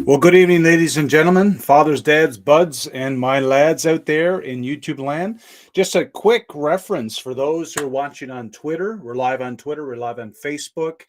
Well, good evening, ladies and gentlemen, fathers, dads, buds, and my lads out there in YouTube land. Just a quick reference for those who are watching on Twitter. We're live on Twitter, we're live on Facebook,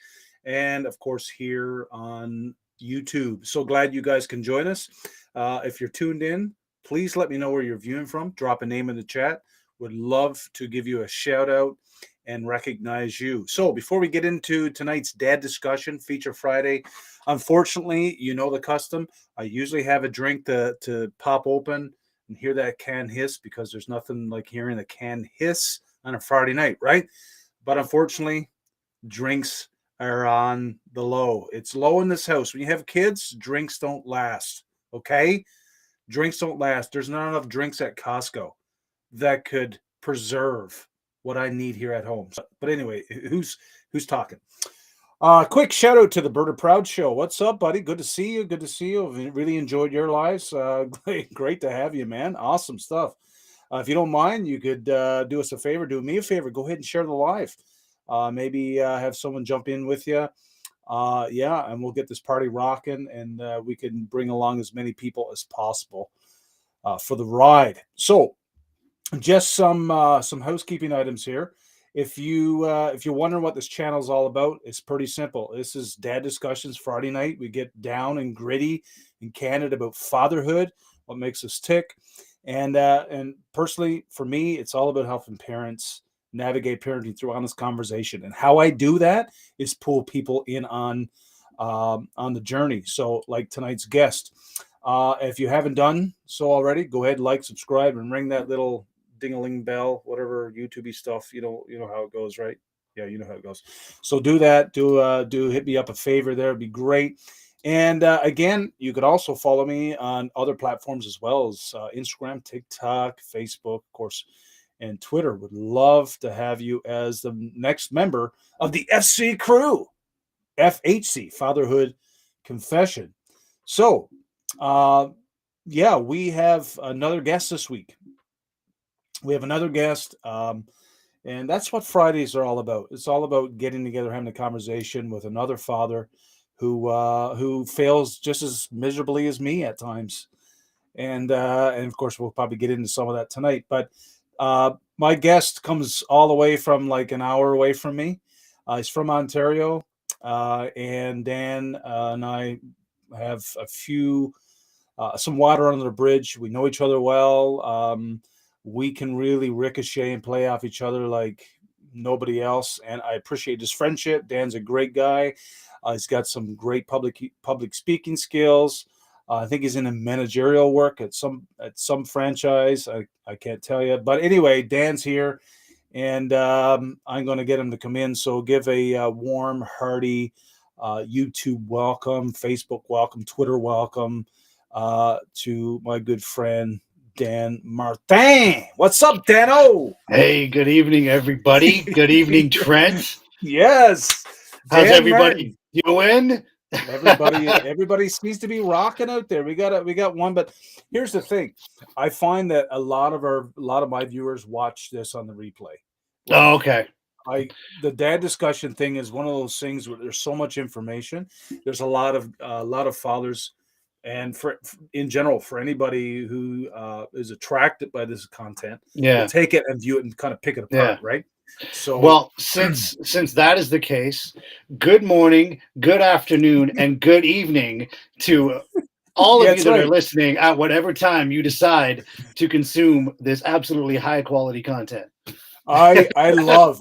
and of course here on YouTube. So glad you guys can join us. If you're tuned in, please let me know where you're viewing from. Drop a name in the chat. Would love to give you a shout out and recognize you. So before we get into tonight's dad discussion, Feature Friday, unfortunately, you know the custom. I usually have a drink to pop open and hear that can hiss, because there's nothing like hearing a can hiss on a Friday night, right? But unfortunately, drinks are on the low. It's low in this house. When you have kids, drinks don't last, okay? Drinks don't last. There's not enough drinks at Costco that could preserve what I need here at home. But anyway, who's talking? Quick shout out to the Bird of Proud show. What's up, buddy? Good to see you. Good to see you. I've really enjoyed your lives. Great to have you, man. Awesome stuff. If you don't mind, you could do us a favor. Do me a favor. Go ahead and share the live. Maybe have someone jump in with you. Yeah, and we'll get this party rocking, and we can bring along as many people as possible for the ride. So, just some housekeeping items here. If you're wondering what this channel is all about, it's pretty simple. This is Dad Discussions Friday night. We get down and gritty and candid about fatherhood, what makes us tick, and personally for me, it's all about helping parents navigate parenting through honest conversation. And how I do that is pull people in on the journey. So, like tonight's guest, if you haven't done so already, go ahead, like, subscribe, and ring that little ding-a-ling bell, whatever YouTube stuff. You know how it goes, right? Yeah, you know how it goes. So do that. Do hit me up a favor there. It'd be great. And again, you could also follow me on other platforms as well as Instagram, TikTok, Facebook, of course, and Twitter. Would love to have you as the next member of the FC crew, FHC, Fatherhood Confession. So, yeah, we have another guest this week. We have another guest, and that's what Fridays are all about. It's all about getting together, having a conversation with another father who fails just as miserably as me at times, and of course we'll probably get into some of that tonight. But my guest comes all the way from like an hour away from me. He's from Ontario, and Dan and I have a few some water under the bridge. We know each other well. We can really ricochet and play off each other like nobody else, and I appreciate his friendship. Dan's a great guy. He's got some great public speaking skills. I think he's in a managerial work at some franchise. I can't tell you, but anyway, Dan's here, and I'm going to get him to come in. So give a warm, hearty YouTube welcome, Facebook welcome, Twitter welcome to my good friend Dan Martin. What's up, Dano? Hey, good evening, everybody. Good evening, Trent. Yes. How's Dan everybody doing? Everybody seems to be rocking out there. We got one, but here's the thing. I find that a lot of my viewers watch this on the replay. Oh, okay. The dad discussion thing is one of those things where there's so much information. There's a lot of fathers, and in general, for anybody who is attracted by this content, will take it and view it and kind of pick it apart, right? So, well, since that is the case, good morning, good afternoon, and good evening to all of you that are listening at whatever time you decide to consume this absolutely high quality content. I love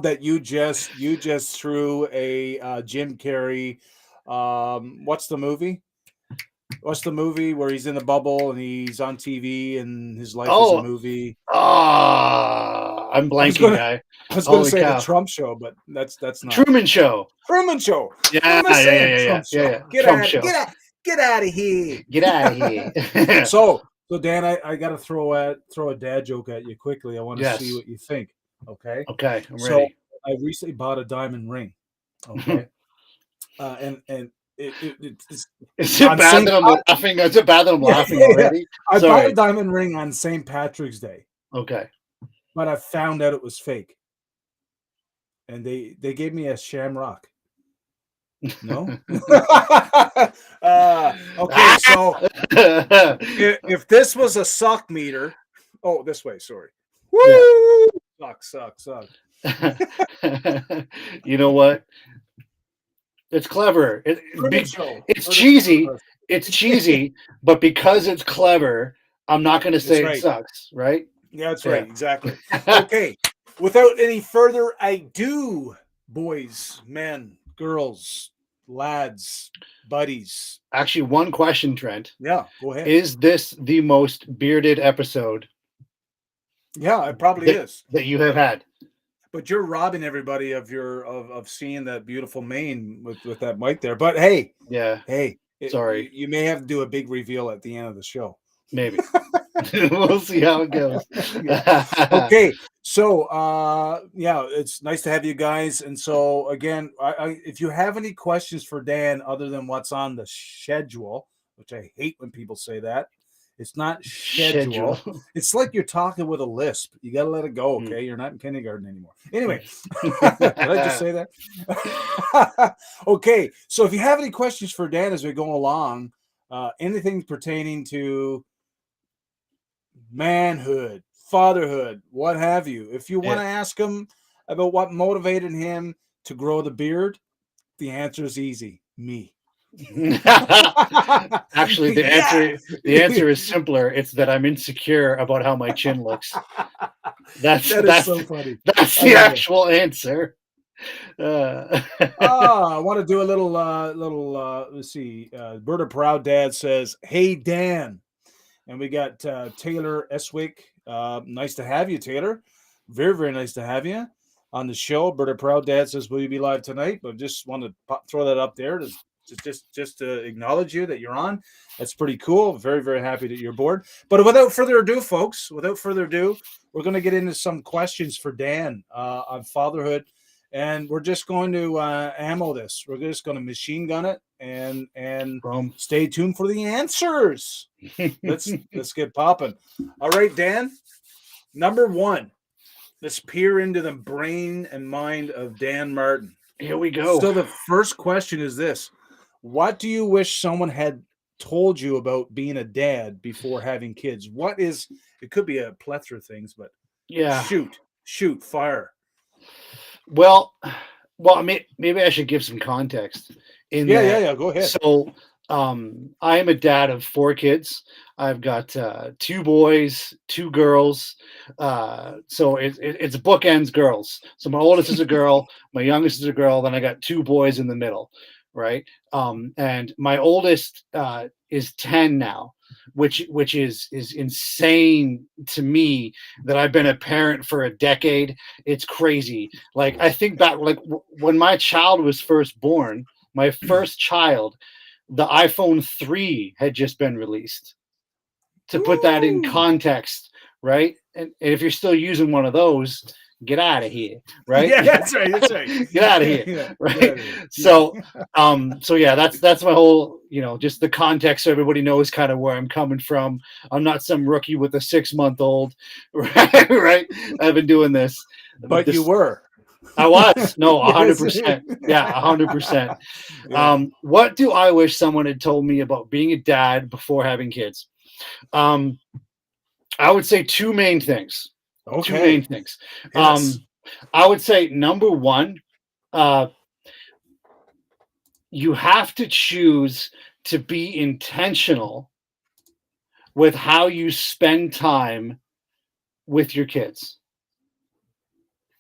that you just threw a Jim Carrey. What's the movie? What's the movie where he's in the bubble and he's on TV and his life is a movie? I'm blanking, guy. I was going to say the Trump Show, but that's not Truman Show. Truman Show. Yeah. Get out of here. Get out of here. So Dan, I got to throw a dad joke at you quickly. I want to see what you think. Okay. Okay, I'm ready. I recently bought a diamond ring. Okay. And it's it bad that I'm laughing? Is it bad that I'm laughing already? I bought a diamond ring on St. Patrick's Day. Okay. But I found out it was fake. And they gave me a shamrock. No. Okay, so if this was a suck meter, oh, this way. Sorry. Yeah. Woo! Suck. You know what? It's clever. Cricket show. It's For the cheesy. It's cheesy, but because it's clever, I'm not going to That's say it right. sucks, right? Yeah, that's Yeah. right. Exactly. Okay. Without any further ado, boys, men, girls, lads, buddies. Actually, one question, Trent. Yeah, go ahead. Is this the most bearded episode Yeah, it probably is. that you have had? But you're robbing everybody of your of seeing that beautiful mane with that mic there. But hey, Yeah. Sorry. you may have to do a big reveal at the end of the show. Maybe. We'll see how it goes. Okay, so yeah, it's nice to have you guys. And so again, if you have any questions for Dan other than what's on the schedule, which I hate when people say that, it's not schedule. It's like you're talking with a lisp. You got to let it go. Okay, you're not in kindergarten anymore. Anyway, did I just say that? Okay, so if you have any questions for Dan as we go along, anything pertaining to manhood, fatherhood, what have you. If you want to ask him about what motivated him to grow the beard, the answer is easy. Me. Actually, the answer is simpler. It's that I'm insecure about how my chin looks. That's so funny. That's the actual answer. I want to do a little let's see. Berta Proud Dad says, "Hey Dan." And we got Taylor Eswick. Nice to have you, Taylor. Very, very nice to have you on the show. Berta Proud Dad says, "Will you be live tonight?" But just want to throw that up there just to acknowledge you that you're on. That's pretty cool. Very, very happy that you're aboard. But without further ado, folks, we're going to get into some questions for Dan on fatherhood. And we're just going to ammo this. We're just going to machine gun it and stay tuned for the answers. Let's get popping. All right, Dan. Number one. Let's peer into the brain and mind of Dan Martin. Here we go. So the first question is this: what do you wish someone had told you about being a dad before having kids? It could be a plethora of things, but yeah, shoot, fire. Well, maybe I should give some context. Yeah. Go ahead. So, I am a dad of 4 kids. I've got 2 boys, 2 girls. So it's bookends girls. So my oldest is a girl, my youngest is a girl. Then I got 2 boys in the middle, right? And my oldest is 10 now, which is insane to me that I've been a parent for a decade. It's crazy. Like I think back, like when my child was first born, my first child, the iPhone 3 had just been released. To put that in context, right? And if you're still using one of those, get out of here, right? Yeah, that's right. Get out of here, right? So yeah, that's my whole, just the context so everybody knows kind of where I'm coming from. I'm not some rookie with a 6-month-old, right? I've been doing this. But you were. I was. No, 100%. Yeah, 100%. What do I wish someone had told me about being a dad before having kids? I would say 2 main things. Okay. 2 main things. Yes. I would say number 1, you have to choose to be intentional with how you spend time with your kids.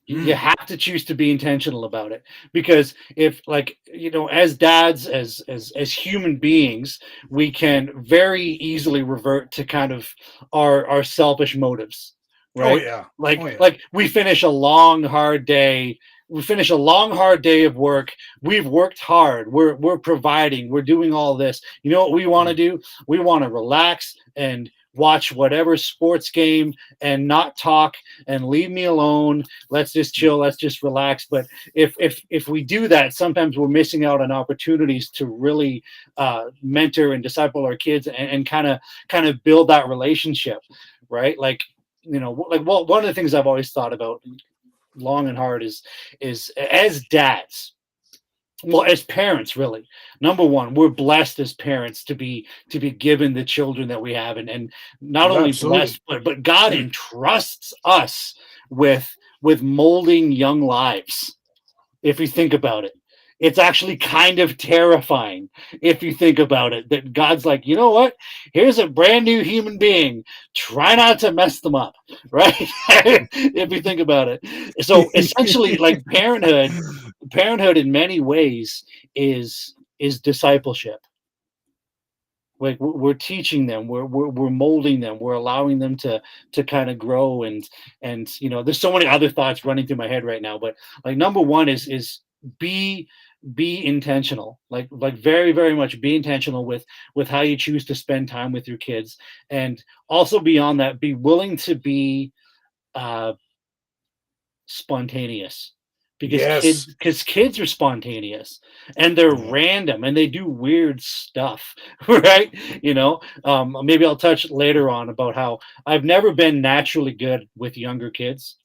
You have to choose to be intentional about it, because if, like, as dads, as human beings, we can very easily revert to kind of our selfish motives, right? Oh yeah. Like we finish a long hard day. We finish a long hard day of work. We've worked hard. We're providing. We're doing all this. You know what we want to do? We want to relax and watch whatever sports game and not talk and leave me alone. Let's just chill. Let's just relax. But if we do that, sometimes we're missing out on opportunities to really mentor and disciple our kids and kind of build that relationship, right? Like, one of the things I've always thought about long and hard is as dads, well, as parents, really, number one, we're blessed as parents to be given the children that we have, and not Yeah, only absolutely. blessed, but God entrusts us with molding young lives. If you think about it, it's actually kind of terrifying if you think about it, that God's like, you know what, here's a brand new human being, try not to mess them up, right? If you think about it, so essentially, like, parenthood in many ways is discipleship. Like, we're teaching them, we're molding them, we're allowing them to kind of grow, and there's so many other thoughts running through my head right now, but like, number one is be be intentional, like very, very much be intentional with how you choose to spend time with your kids, and also beyond that, be willing to be uh spontaneous, because Yes. kids are spontaneous, and they're Yeah. random, and they do weird stuff. Right? Maybe I'll touch later on about how I've never been naturally good with younger kids.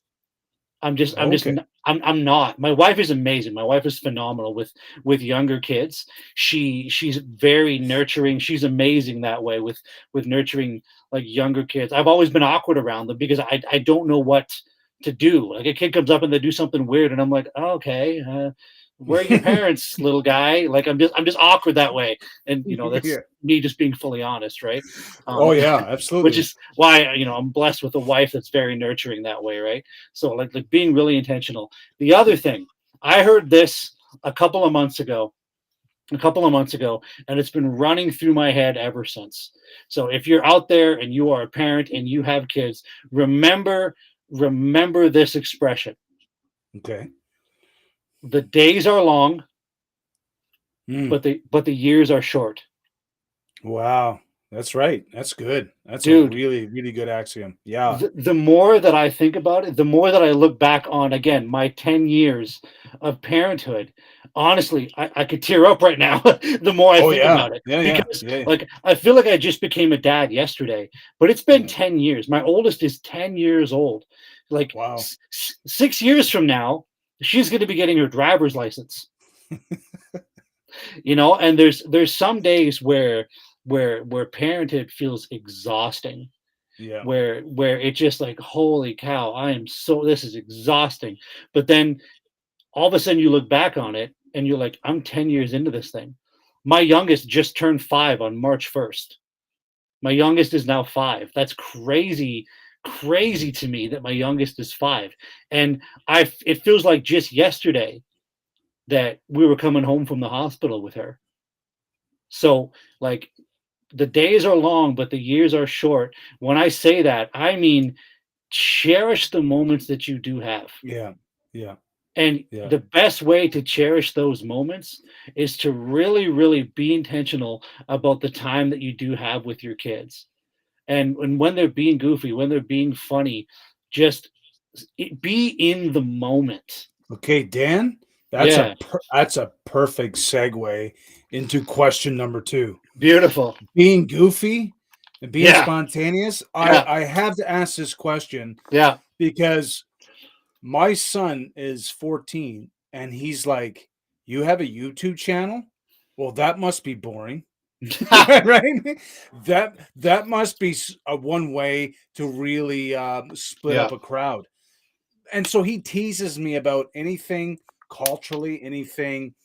I'm just Okay. I'm not. My wife is amazing. My wife is phenomenal with younger kids. She's very nurturing. She's amazing that way with nurturing, like, younger kids. I've always been awkward around them because I don't know what to do. Like, a kid comes up and they do something weird, and I'm like, oh, okay, where are your parents, little guy? Like, I'm just awkward that way, and Yeah. that's me just being fully honest, right? Oh Um, yeah, which absolutely. is why I'm blessed with a wife that's very nurturing that way, right? So, like being really intentional. The other thing, I heard this a couple of months ago, and it's been running through my head ever since. So if you're out there and you are a parent and you have kids, remember this expression: Okay. the days are long, Mm. but the years are short. Wow. That's right. That's good. That's a Dude, really, really good axiom. Yeah. the more that I think about it, the more that I look back on, again, my 10 years of parenthood, honestly, I could tear up right now the more I Oh think yeah. about it. Yeah, yeah. Because, Yeah. like, I feel like I just became a dad yesterday, but it's been Yeah. 10 years. My oldest is 10 years old. Like, Wow. 6 years from now, she's going to be getting her driver's license. And there's some days where parenthood feels exhausting, Yeah. where it's just like, holy cow, this is exhausting. But then all of a sudden you look back on it and you're like, I'm 10 years into this thing. My youngest just turned 5 on March 1st. My youngest is now 5. That's crazy to me that my youngest is 5. And it feels like just yesterday that we were coming home from the hospital with her. So, like, the days are long, but the years are short. When I say that, I mean, cherish the moments that you do have. Yeah. Yeah. And Yeah. the best way to cherish those moments is to really, really be intentional about the time that you do have with your kids. And when they're being goofy, when they're being funny, just be in the moment. Okay, Dan, Yeah. that's a perfect segue into question number 2. Beautiful. Being goofy and being Yeah. spontaneous. I Yeah. I have to ask this question Yeah. because my son is 14 and he's like, "You have a YouTube channel? Well, that must be boring." Right? That must be a one way to really split Yeah. up a crowd. And so he teases me about anything culturally, anything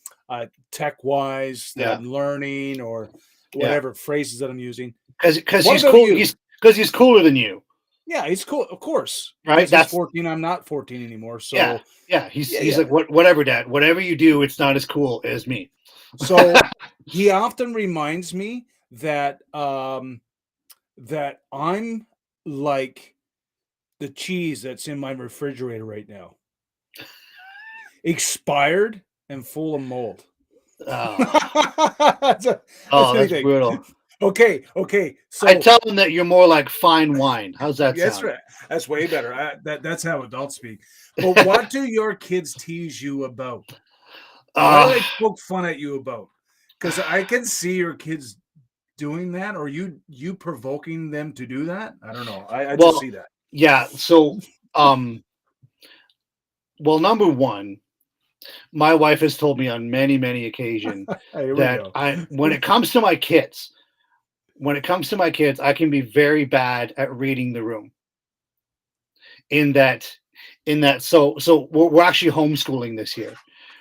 tech wise that Yeah. I'm learning or Yeah. whatever phrases that I'm using. Because What he's about cool. you? He's cooler than you, Yeah, he's cool, of course, right? because he's That's 14. I'm not 14 anymore. Yeah. So Yeah. He's yeah, he's yeah. like, whatever, Dad. Whatever you do, it's not as cool as me. So he often reminds me that I'm like the cheese that's in my refrigerator right now, expired and full of mold. Oh, That's oh, what he that's thinks. brutal. Okay, okay. I So tell him that you're more like fine wine. How's that that's sound? right. That's way better. That's how adults speak. But what do your kids tease you about? What do Uh, they poke fun at you about? Because I can see your kids doing that, or you provoking them to do that. I don't know. I just well, see that. yeah. So, um, well, number one, My wife has told me on many, many occasions Here we that go. when it comes to my kids, I can be very bad at reading the room. In that, so we're actually homeschooling this year,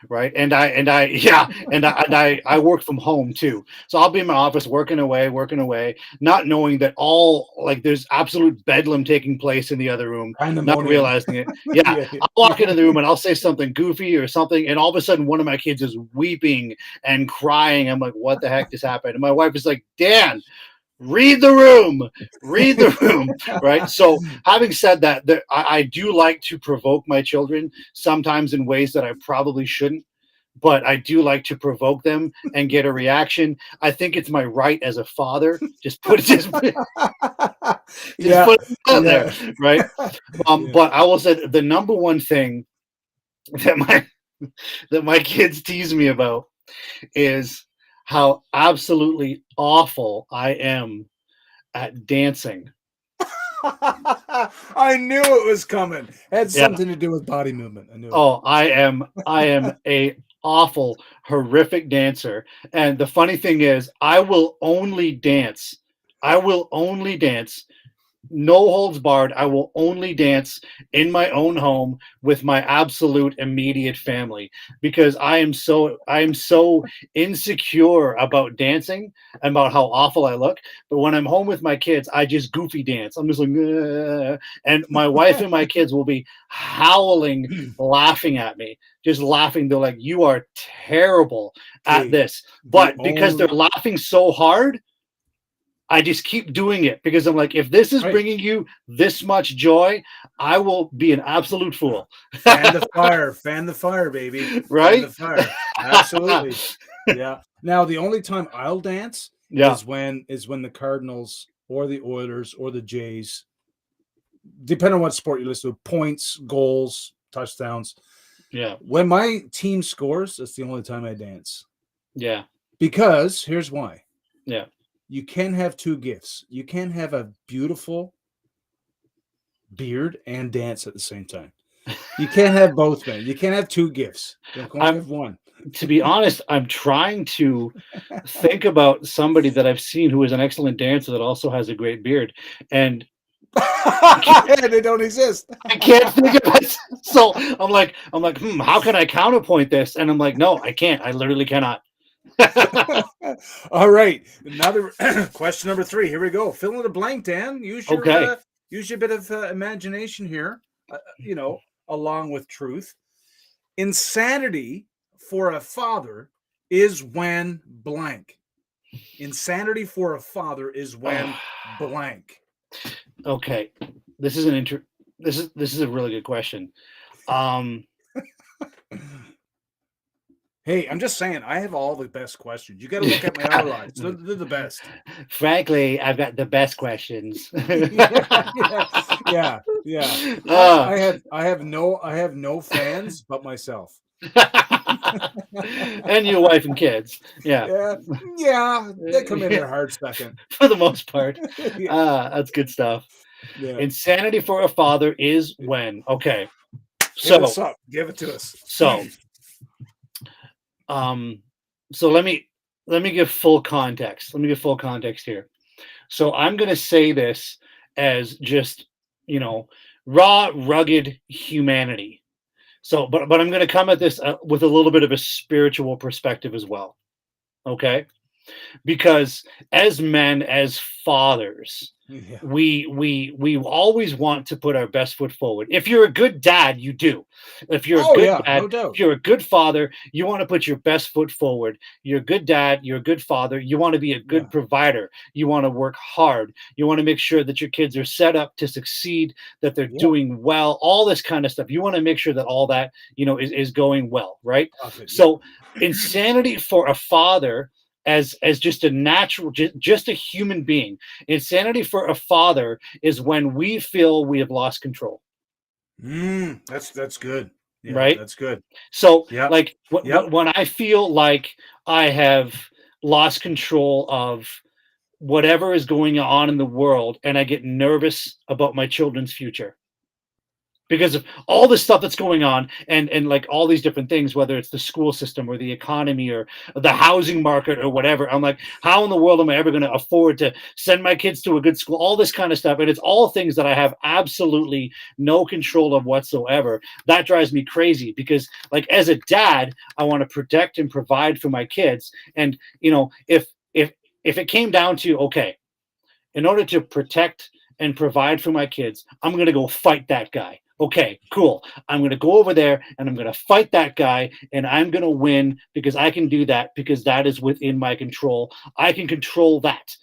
right? And I yeah, and I work from home too. So I'll be in my office working away, not knowing that all like there's absolute bedlam taking place in the other room, not Pandemonium. realizing it. Yeah, Yeah, I'll walk into the room and I'll say something goofy or something, and all of a sudden one of my kids is weeping and crying. I'm like, what the heck just happened? And my wife is like, Dan, read the room, right? So having said that, I do like to provoke my children sometimes in ways that I probably shouldn't, but I do like to provoke them and get a reaction. I think it's my right as a father. Just yeah, put it out yeah, there, right? yeah. But I will say the number one thing that my kids tease me about is how absolutely awful I am at dancing. I knew it was coming. It had Yeah. something to do with body movement. I knew it. Oh, I am a awful, horrific dancer. And the funny thing is, I will only dance. I will only dance, no holds barred. I will only dance in my own home with my absolute immediate family because I am so insecure about dancing and about how awful I look. But when I'm home with my kids, I just goofy dance. I'm just like, "Ugh," and my wife and my kids will be howling, laughing at me, just laughing. They're like, "You are terrible at Okay, this," the but because they're only laughing so hard, I just keep doing it because I'm like, if this is right. bringing you this much joy, I will be an absolute fool. Fan the fire, baby, fan the Right? fire. Absolutely, yeah. Now the only time I'll dance Yeah. is when the Cardinals or the Oilers or the Jays, depending on what sport you listen to, points, goals, touchdowns. Yeah. When my team scores, that's the only time I dance. Yeah. Because here's why. Yeah. You can have two gifts. You can have a beautiful beard and dance at the same time. You can't have both, man. You can't have two gifts. You can only I'm have one. To be honest, I'm trying to think about somebody that I've seen who is an excellent dancer that also has a great beard. And They don't exist. I can't think of it. So I'm like, how can I counterpoint this? And I'm like, no, I can't. I literally cannot. All right. Another question number 3. Here we go. Fill in the blank, Dan. Okay. Use your bit of imagination here. You know, along with truth. Insanity for a father is when blank. Insanity for a father is when blank. Okay. This is this is a really good question. Um Hey, I'm just saying, I have all the best questions. You got to look at my other lives. They're the best. Frankly, I've got the best questions. Yeah. Uh, I have no fans but myself. and your wife and kids. Yeah. Yeah, they come in there hard second. For the most part. Yeah, That's good stuff. yeah. Insanity for a father is when. Okay. Hit us So, up. Give it to us. so, um, so let me give full context. Let me give full context here. So I'm going to say this as just, you know, raw, rugged humanity. So, but I'm going to come at this with a little bit of a spiritual perspective as well. Okay, because as men, as fathers, Yeah. we always want to put our best foot forward. If you're a good dad, you do. If you're a Oh good yeah, dad, no doubt. if you're a good father, you want to put your best foot forward. You're a good dad, you're a good father, you want to be a Yeah. good provider, you want to work hard, you want to make sure that your kids are set up to succeed, that they're Yeah. doing well, all this kind of stuff. You want to make sure that all that, is going well, right? Profit, yeah. So insanity for a father as just a natural, just a human being. Insanity for a father is when we feel we have lost control, That's good. Yeah, right? that's good. So, Yep. like, Yep. when I feel like I have lost control of whatever is going on in the world, and I get nervous about my children's future, because of all this stuff that's going on, and like all these different things, whether it's the school system or the economy or the housing market or whatever. I'm like, how in the world am I ever going to afford to send my kids to a good school? All this kind of stuff. And it's all things that I have absolutely no control of whatsoever. That drives me crazy because, like, as a dad, I want to protect and provide for my kids. And, you know, if it came down to, okay, in order to protect and provide for my kids, I'm going to go fight that guy. Okay, cool. I'm going to go over there and I'm going to fight that guy and I'm going to win because I can do that because that is within my control. I can control that.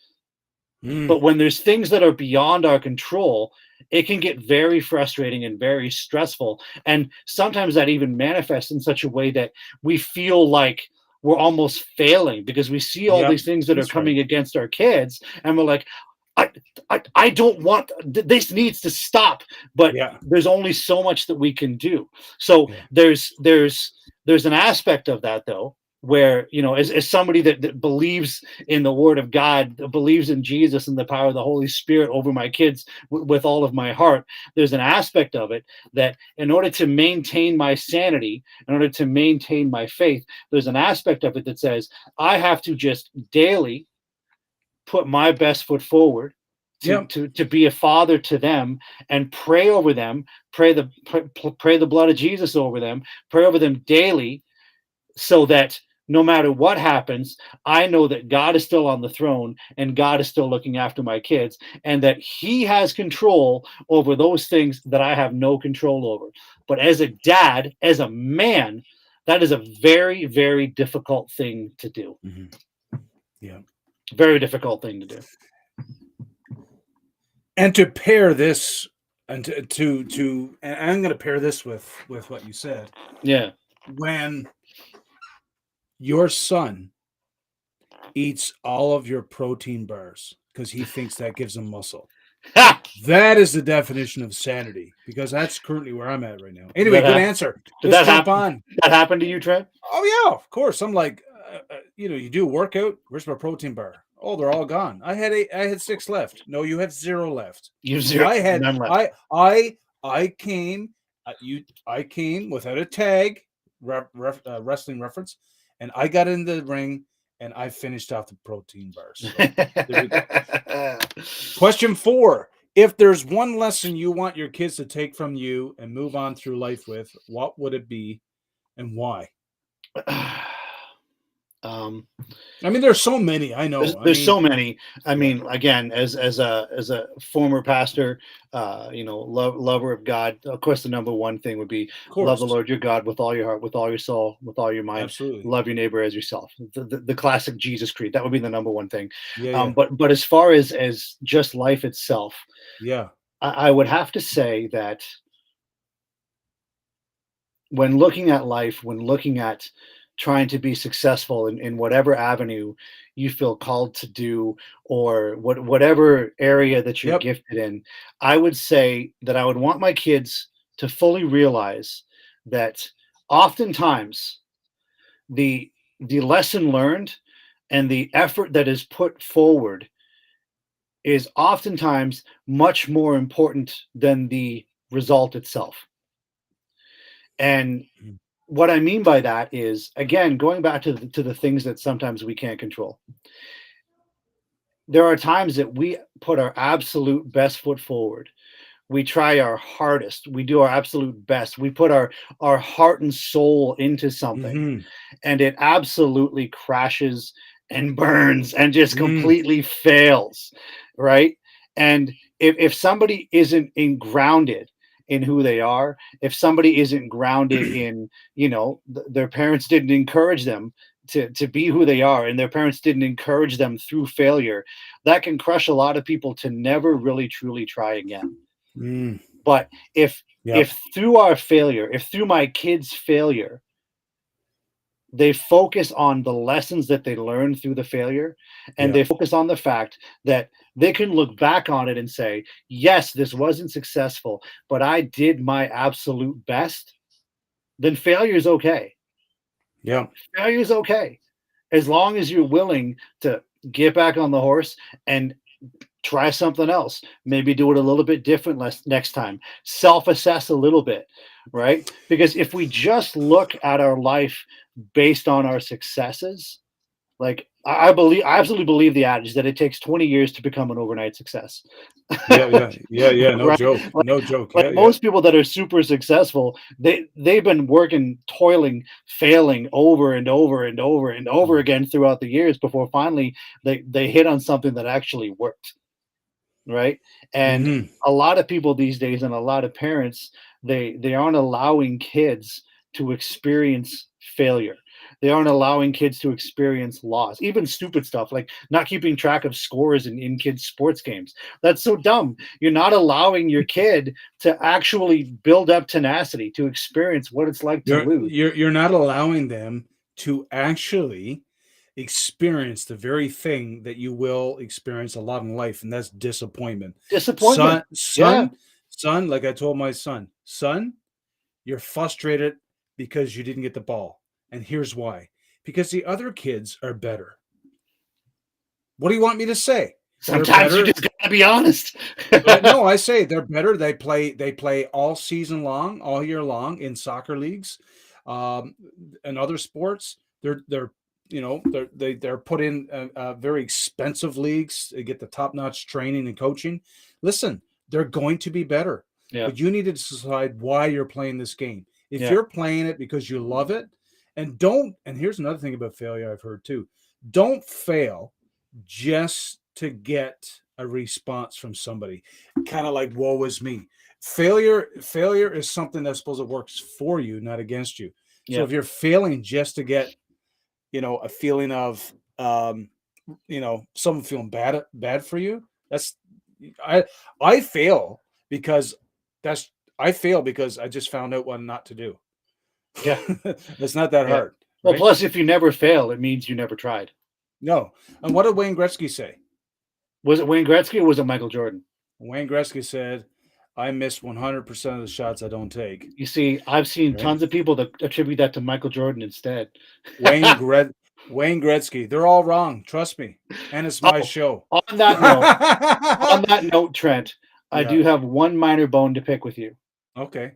But when there's things that are beyond our control, it can get very frustrating and very stressful. And sometimes that even manifests in such a way that we feel like we're almost failing because we see all these things that are coming against our kids and we're like, I don't want this, needs to stop, but there's only so much that we can do. So there's an aspect of that though, where, you know, as somebody that believes in the word of God, believes in Jesus and the power of the Holy Spirit over my kids with all of my heart, there's an aspect of it that in order to maintain my sanity, in order to maintain my faith, there's an aspect of it that says I have to just daily put my best foot forward to be a father to them and pray over them, pray the blood of Jesus over them, pray over them daily, so that no matter what happens, I know that God is still on the throne and God is still looking after my kids and that he has control over those things that I have no control over. But as a dad, as a man, that is a very, very difficult thing to do. Yeah. Very difficult thing to do. And to pair this, and and I'm going to pair this with what you said. Yeah. When your son eats all of your protein bars because he thinks that gives him muscle, that is the definition of sanity, because that's currently where I'm at right now. Anyway, good answer. Let's jump on. That happened to you, Trent? Oh, yeah, of course. I'm like, you know, you do a workout. Where's my protein bar? Oh, they're all gone. I had 6 left. No, you had 0 left. You zero. I had none left. I came. I came without a tag, wrestling reference, and I got in the ring and I finished off the protein bars. So, there we go. Question 4. If there's one lesson you want your kids to take from you and move on through life with, what would it be and why? I mean, there's so many. I know. There's so many. I mean, again, as a former pastor, you know, lover of God, of course, the number one thing would be love the Lord your God with all your heart, with all your soul, with all your mind. Absolutely. Love your neighbor as yourself. The classic Jesus creed. That would be the number one thing. But as far as just life itself, I would have to say that when looking at life, when looking at trying to be successful in whatever avenue you feel called to do, or whatever area that you're gifted in, I would say that I would want my kids to fully realize that oftentimes the lesson learned and the effort that is put forward is oftentimes much more important than the result itself. And what I mean by that is, again, going back to the things that sometimes we can't control. There are times that we put our absolute best foot forward. We try our hardest. We do our absolute best. We put our heart and soul into something, and it absolutely crashes and burns and just completely fails, right? And if somebody isn't grounded in who they are, if somebody isn't grounded in, you know, their parents didn't encourage them to be who they are, and their parents didn't encourage them through failure, that can crush a lot of people to never really truly try again. But if through our failure, if through my kids' failure, they focus on the lessons that they learned through the failure, and they focus on the fact that they can look back on it and say, yes, this wasn't successful, but I did my absolute best, then failure is okay. Failure is okay. As long as you're willing to get back on the horse and try something else, maybe do it a little bit different next time, self-assess a little bit, right? Because if we just look at our life based on our successes, like I absolutely believe the adage that it takes 20 years to become an overnight success. Yeah. No Right? joke. No joke. Like Yeah. most people that are super successful, they've been working, toiling, failing over and over and over and over again throughout the years before finally they hit on something that actually worked, right? And Mm-hmm. a lot of people these days and a lot of parents, they aren't allowing kids to experience failure. They aren't allowing kids to experience loss, even stupid stuff like not keeping track of scores in kids' sports games. That's so dumb. You're not allowing your kid to actually build up tenacity, to experience what it's like to lose. You're not allowing them to actually experience the very thing that you will experience a lot in life, and that's disappointment. Disappointment. Son, Yeah. son, son, like I told my son, you're frustrated because you didn't get the ball. And here's why. Because the other kids are better. What do you want me to say? They're Sometimes you better. just gotta be honest. No, I say they're better. They play all season long, all year long in soccer leagues, and other sports. They're they're put in very expensive leagues to get the top notch training and coaching. Listen, they're going to be better, Yeah. but you need to decide why you're playing this game. If Yeah. you're playing it because you love it, and don't. And here's another thing about failure I've heard too: don't fail just to get a response from somebody, kind of like woe is me. Failure is something that's supposed to work for you, not against you. So Yeah. if you're failing just to get a feeling of someone feeling bad for you, that's i I fail because that's I fail because I just found out what not to do. Yeah. It's not that Yeah. hard, Well, right? plus, if you never fail, it means you never tried. No. And what did Wayne Gretzky say? Was it Wayne Gretzky or was it Michael Jordan? Wayne Gretzky said, I miss 100% of the shots I don't take. You see, I've seen Right? tons of people that attribute that to Michael Jordan instead. Wayne Gretzky. They're all wrong. Trust me. And it's my Oh, show. on that note, Trent, I Yeah. do have one minor bone to pick with you. Okay.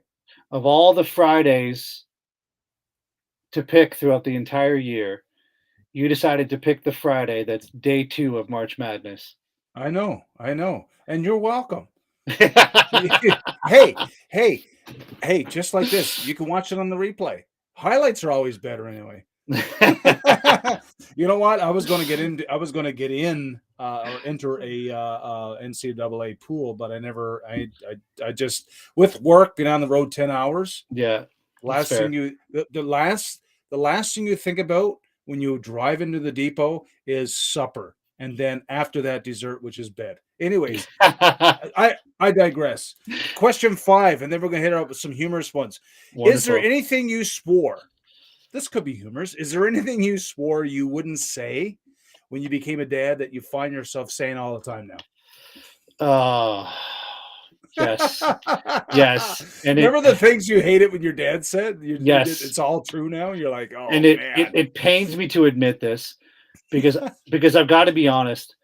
Of all the Fridays to pick throughout the entire year, you decided to pick the Friday that's day 2 of March Madness. I know. And you're welcome. Hey, just like this. You can watch it on the replay. Highlights are always better anyway. You know what? I was going to get in or enter a NCAA pool, but I never. I just, with work, been on the road 10 hours. Yeah, Last thing the last thing you think about when you drive into the depot is supper, and then after that dessert, which is bed. Anyways, I digress. Question 5, and then we're gonna hit it up with some humorous ones. Is there Wonderful. anything you swore? This could be humorous. Is there anything you swore you wouldn't say when you became a dad that you find yourself saying all the time now? Yes. Yes. And Remember the things you hated when your dad said? Yes. It's all true now. You're like, oh And man. it pains me to admit this because I've got to be honest.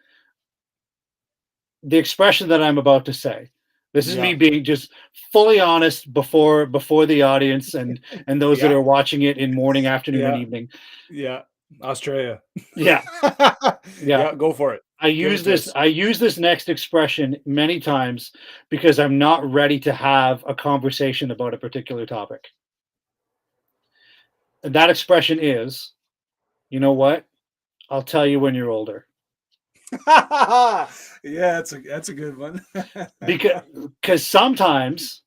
The expression that I'm about to say, this is me being just fully honest before the audience and those that Yeah. are watching it in morning, afternoon, and Yeah. evening. Yeah. Australia. Yeah. Yeah. Go for it. I Give use it to this us. I use this next expression many times because I'm not ready to have a conversation about a particular topic. And that expression is, you know what? I'll tell you when you're older. Yeah, that's a good one. Because sometimes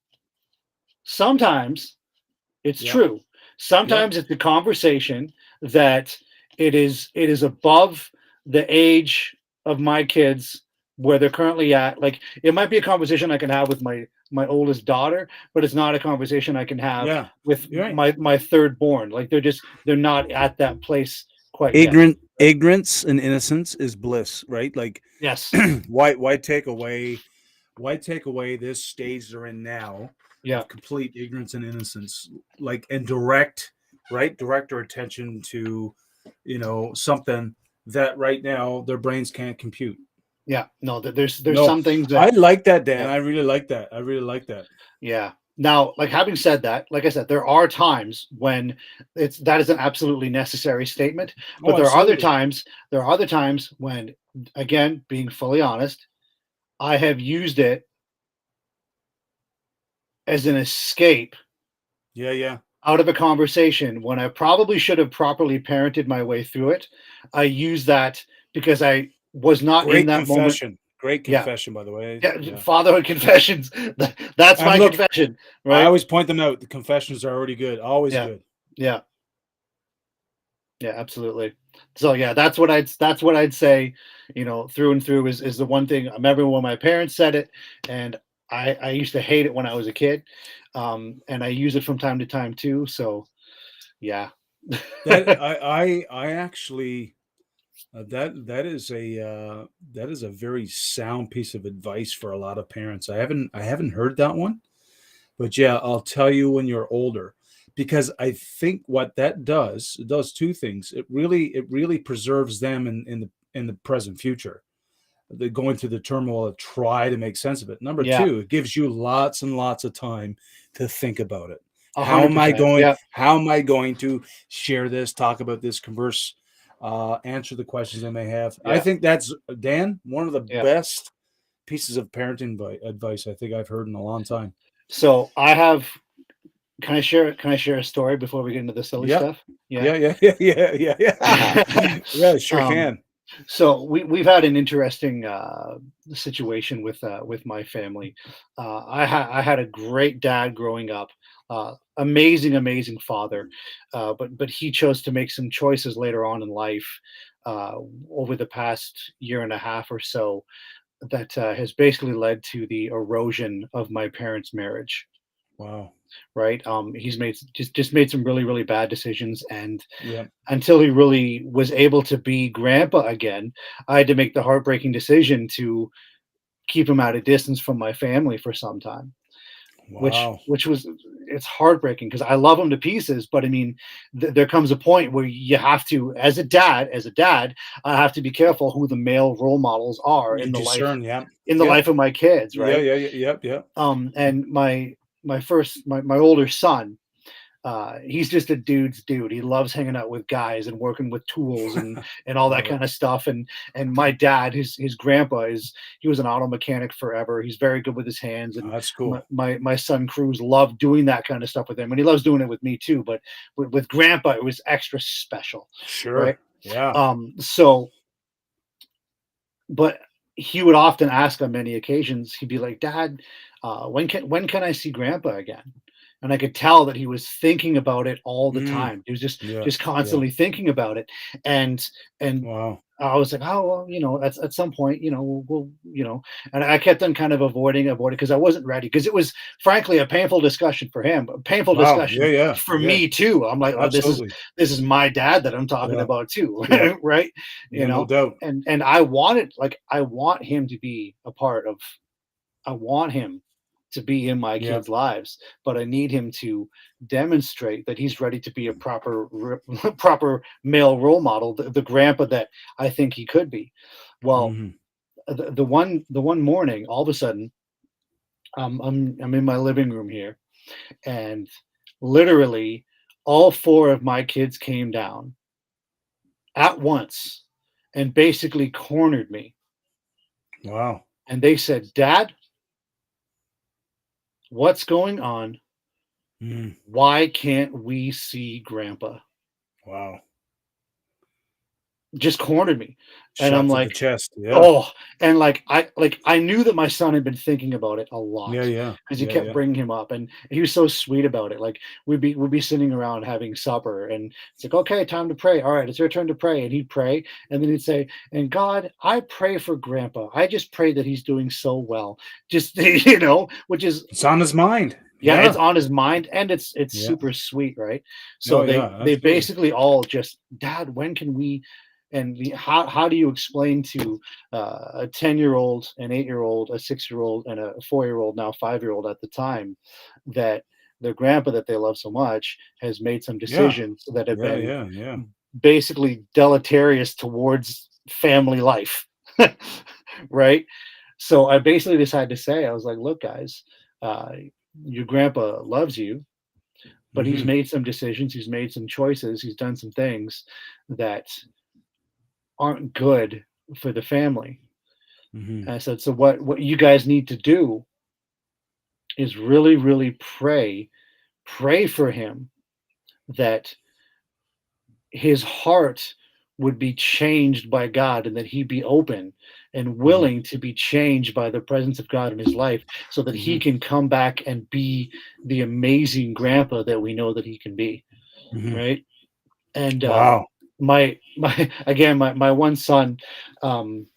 it's Yeah. true. Sometimes it's a conversation that it is above the age of my kids where they're currently at. Like it might be a conversation I can have with my oldest daughter, but it's not a conversation I can have Yeah. with You're right. my third born. Like they're not at that place quite yet. Ignorance and innocence is bliss, right? Like Yes. why take away this stage they're in now Yeah. of complete ignorance and innocence, like, and direct our attention to something that right now their brains can't compute. Yeah, no, there's No, some things I that, like that, Dan. yeah, I really like that. I really like that. yeah. Now, like, having said that, like I said, there are times when that is an absolutely necessary statement, but Oh, absolutely. there are other times when, again, being fully honest, I have used it as an escape Yeah, yeah. out of a conversation when I probably should have properly parented my way through it. I use that because I was not in Great that moment. confession. Great Yeah. confession, by the way. Yeah, Yeah. fatherhood confessions. That's And my look, confession, I right? always point them out. The confessions are already good. Always Yeah. good. Yeah. Yeah, absolutely. So yeah, that's what I'd say, through and through is the one thing I remember when my parents said it, and I used to hate it when I was a kid. And I use it from time to time too. So yeah. That I actually that is a very sound piece of advice for a lot of parents. I haven't heard that one, but yeah, I'll tell you when you're older, because I think what that does, it does two things. It really preserves them in the present future. They're going through the turmoil to try to make sense of it. Number Yeah, two, it gives you lots and lots of time to think about it. a hundred percent. Yeah, How am I going to share this, talk about this, converse, answer the questions they may have? I yeah, think that's, Dan, one of the yeah. best pieces of parenting advice I think I've heard in a long time. So I have. Can I share a story before we get into the silly Yep. stuff? Yeah. Yeah, yeah, yeah, yeah, yeah, yeah. Yeah, sure um, can. so we've had an interesting situation with my family. I had a great dad growing up, amazing father, but he chose to make some choices later on in life, uh, over the past year and a half or so, that has basically led to the erosion of my parents' marriage. Wow. Right? He's made just made some really bad decisions, and Yeah. until he really was able to be grandpa again, I had to make the heartbreaking decision to keep him at a distance from my family for some time, which Wow. which was it's heartbreaking because I love him to pieces, but I mean, there comes a point where you have to, as a dad, I have to be careful who the male role models are You discern, yeah. in the Yep. life of my kids, Yeah, right? yeah, yeah, yep, yep. And my older son, he's just a dude's dude. He loves hanging out with guys and working with tools and all that Love it. kind of stuff. And my dad, his grandpa, he was an auto mechanic forever. He's very good with his hands. Oh, And that's my cool. my son Cruz loved doing that kind of stuff with him, and he loves doing it with me too. But with grandpa, it was extra special, right? Sure. Yeah. So, but he would often ask on many occasions. He'd be like, "Dad, when can I see Grandpa again?" And I could tell that he was thinking about it all the Mm. time. He was just Yeah. just Yeah. constantly thinking about it, and and Wow. I was like, "Oh well, at some point, And I kept on kind of avoiding because I wasn't ready, because it was frankly a painful discussion for him, a painful Wow. Yeah. discussion Yeah. for Yeah. me too. I'm like, "Oh, Absolutely. this is my dad that I'm talking Yeah. about too," Yeah. right? You Yeah. No know, doubt. and I want him to be a part of. I want him to be in my Yeah. kids' lives, but I need him to demonstrate that he's ready to be a proper male role model, the grandpa that I think he could be. Well, Hmm. the one morning, all of a sudden, I'm in my living room here, and literally all four of my kids came down at once and basically cornered me, Wow. and they said, "Dad, what's going on? Mm. Why can't we see Grandpa?" Wow. Just cornered me. And I'm Shot to the like, chest. Yeah. "Oh," and I knew that my son had been thinking about it a Yeah. lot Yeah. because he Yeah. kept Yeah. bringing him up, and he was so sweet about it. Like, we'd be sitting around having supper, and it's like, "Okay, time to pray. All right, it's your turn to pray." And he'd pray, and then he'd say, "And God, I pray for Grandpa. I just pray that he's doing so well." Just which is, It's on his mind. yeah, it's Yeah. on his mind, and it's Yeah. super sweet, right? Oh, So yeah. they Absolutely. basically all just, "Dad, when can we?" And how do you explain to a 10-year-old, an 8-year-old, a 6-year-old, and a 4-year-old, now 5-year-old at the time, that their grandpa that they love so much has made some Yeah. decisions that have Yeah. been Yeah. Yeah. basically deleterious towards family life. Right? So I basically decided to say, I was like, look, guys, uh, your grandpa loves you, but he's Mm-hmm. made some decisions, he's made some choices, he's done some things that aren't good for the family. Mm-hmm. And I said, so what you guys need to do is really, really pray for him that his heart would be changed by God and that he be open and Mm-hmm. willing to be changed by the presence of God in his life so that he Mm-hmm. can come back and be the amazing grandpa that we know that he can be, Mm-hmm. right? And Wow. my again, my one son, um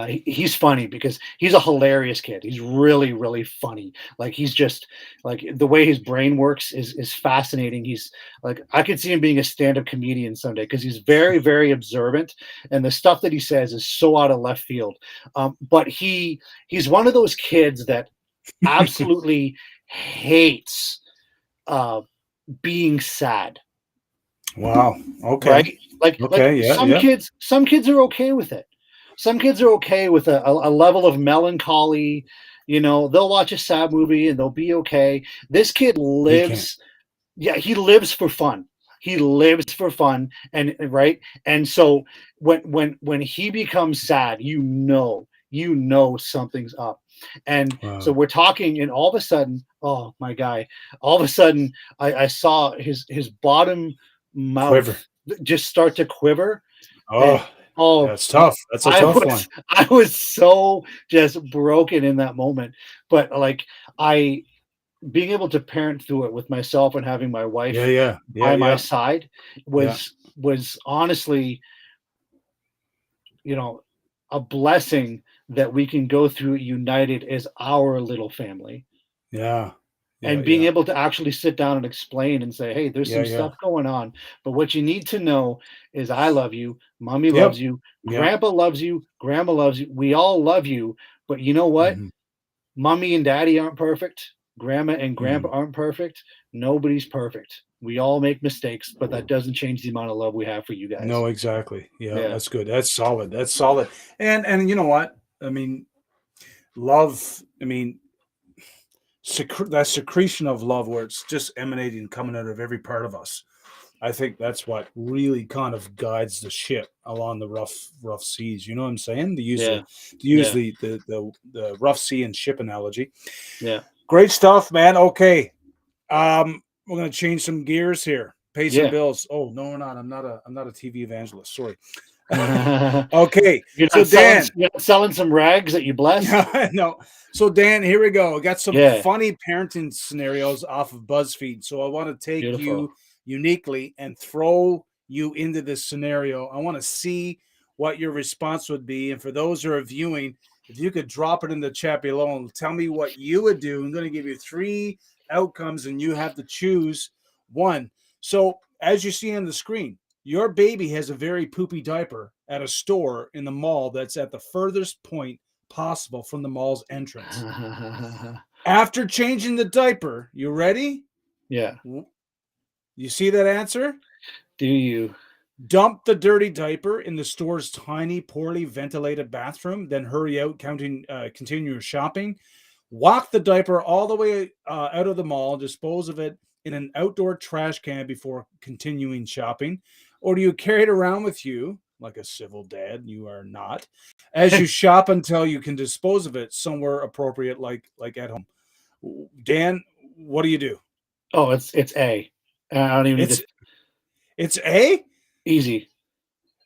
he's funny because he's a hilarious kid. He's really, really funny. Like he's just like the way his brain works is fascinating. He's like I could see him being a stand-up comedian someday because he's very, very observant, and the stuff that he says is so out of left field. But he's one of those kids that absolutely hates uh, being sad. Wow. Okay. Right? Like Okay. Yeah. Yeah. some kids are okay with it. Some kids are okay with a level of melancholy. You know, they'll watch a sad movie and they'll be okay. This kid He can't. lives, yeah, he lives for fun. He lives for fun, and right. And so when he becomes sad, you know something's up. And so Wow. we're talking, and all of a sudden, oh my guy, all of a sudden, I saw his bottom mouth Quiver. just start to quiver, and Oh, oh, that's tough. That's a tough one. I was so just broken in that moment. But like I being able to parent through it with myself and having my Yeah. wife Yeah. Yeah. by my Yeah. side Yeah. was honestly, you know, a blessing that we can go through it united as our little family. Yeah. Yeah. And being Yeah. able to actually sit down and explain and say, hey, there's Yeah. some Yeah. stuff going on, but what you need to know is I love you, mommy Yep. loves you, Yep. grandpa loves you, grandma loves you, we all love you. But you know what? Mhm. Mommy and daddy aren't perfect, grandma and grandpa Mhm. aren't perfect, nobody's perfect. We all make mistakes, but that doesn't change the amount of love we have for you guys. No, exactly. Yeah, Yeah. that's good. That's solid. That's solid. And you know what? I mean, love. I mean, that secretion of love, where it's just emanating, coming out of every part of us. I think that's what really kind of guides the ship along the rough seas. You know what I'm saying? Yeah. To use Yeah. the rough sea and ship analogy. Yeah. Great stuff, man. Okay, we're gonna change some gears here. Pay some Yeah. bills. Oh no, we're not. I'm not a TV evangelist. Sorry. you're Okay, so not selling Dan, you're not selling some rags that you blessed. no, so Dan, here we go. I got some Yeah. funny parenting scenarios off of BuzzFeed. So I want to take Beautiful. you uniquely and throw you into this scenario. I want to see what your response would be. And for those who are viewing, if you could drop it in the chat below and tell me what you would do. I'm going to give you three outcomes, and you have to choose one. So as you see on the screen, your baby has a very poopy diaper at a store in the mall that's at the furthest point possible from the mall's entrance. After changing the diaper, you ready? Yeah. You see that answer? Do you? Dump the dirty diaper in the store's tiny, poorly ventilated bathroom, then hurry out, continue your shopping. Walk the diaper all the way out of the mall, dispose of it in an outdoor trash can before continuing shopping. Or do you carry it around with you like a civil dad? You are not, as you shop until you can dispose of it somewhere appropriate, like at home. Dan, what do you do? Oh, it's A. I don't even need It's to. it's A. Easy.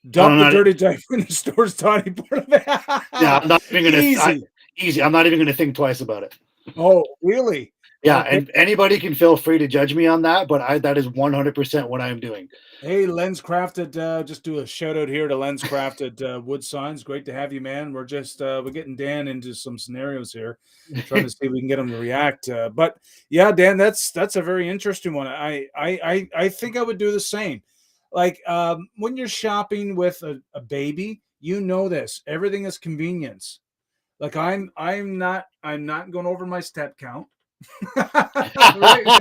I'm Dump the not. dirty diaper in the store's tiny part Yeah, of I'm not even gonna. Easy. Easy. I'm not even gonna think twice about it. Oh, really? Yeah, Okay. and anybody can feel free to judge me on that, but that is 100% what I'm doing. Hey, Lens Crafted, just do a shout out here to Lens Crafted Wood Signs. Great to have you, man. We're just we're getting Dan into some scenarios here, trying to see if we can get him to react. But yeah, Dan, that's a very interesting one. I think I would do the same. Like when you're shopping with a baby, you know this. Everything is convenience. Like I'm not going over my step count. Right?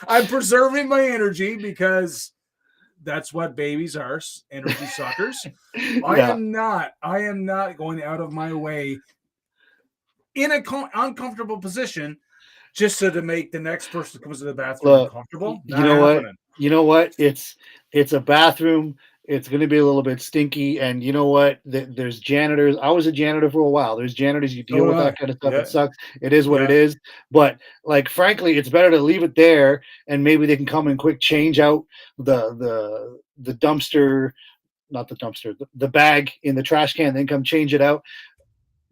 I'm preserving my energy because That's what babies are, energy suckers. Yeah. I am not going out of my way in an uncomfortable position just so to make the next person who comes to the bathroom Look, uncomfortable. you Not know what? happening. You know what? It's a bathroom. It's going to be a little bit stinky, and you know what? There's janitors. I was a janitor for a while. There's janitors. You deal So with do I. that kind of stuff. Yeah. It sucks. It is what it Yeah. is. But like, frankly, it's better to leave it there, and maybe they can come and quick change out the dumpster, not the dumpster, the bag in the trash can, then come change it out,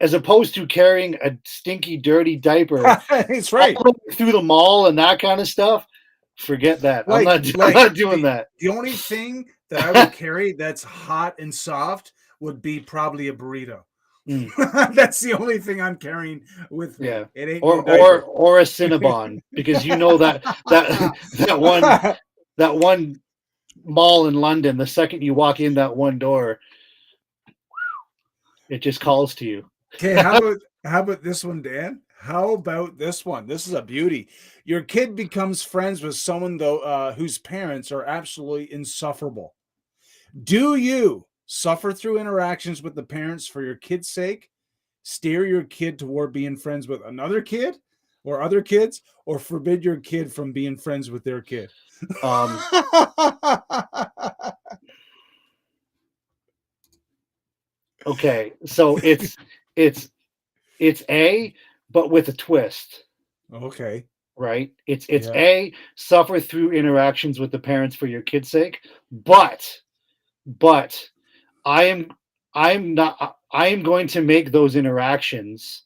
as opposed to carrying a stinky, dirty diaper That's all right. the way through the mall and that kind of stuff. Forget that. I'm not doing that. The only thing that I would carry that's hot and soft would be probably a burrito. Mm. That's the only thing I'm carrying with me. Yeah. It ain't Or no diaper. or a Cinnabon, because you know that one mall in London, the second you walk in that one door, it just calls to you. Okay, how about this one, Dan? How about this one? This is a beauty. Your kid becomes friends with someone though whose parents are absolutely insufferable. Do you suffer through interactions with the parents for your kid's sake? Steer your kid toward being friends with another kid or other kids, or forbid your kid from being friends with their kid? Okay, so it's A, but with a twist. Okay. Right? It's A, suffer through interactions with the parents for your kid's sake, but I am going to make those interactions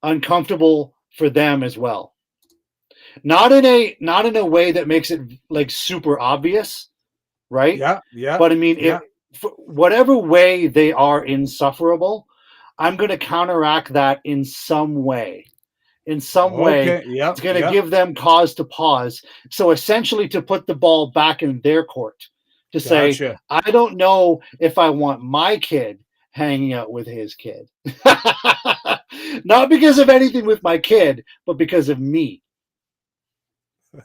uncomfortable for them as well. Not in a way that makes it like super obvious, right? Yeah. But I mean, whatever way they are insufferable, I'm going to counteract that in some way. In some way, it's going to give them cause to pause. So essentially, to put the ball back in their court, to say, I don't know if I want my kid hanging out with his kid. Not because of anything with my kid, but because of me.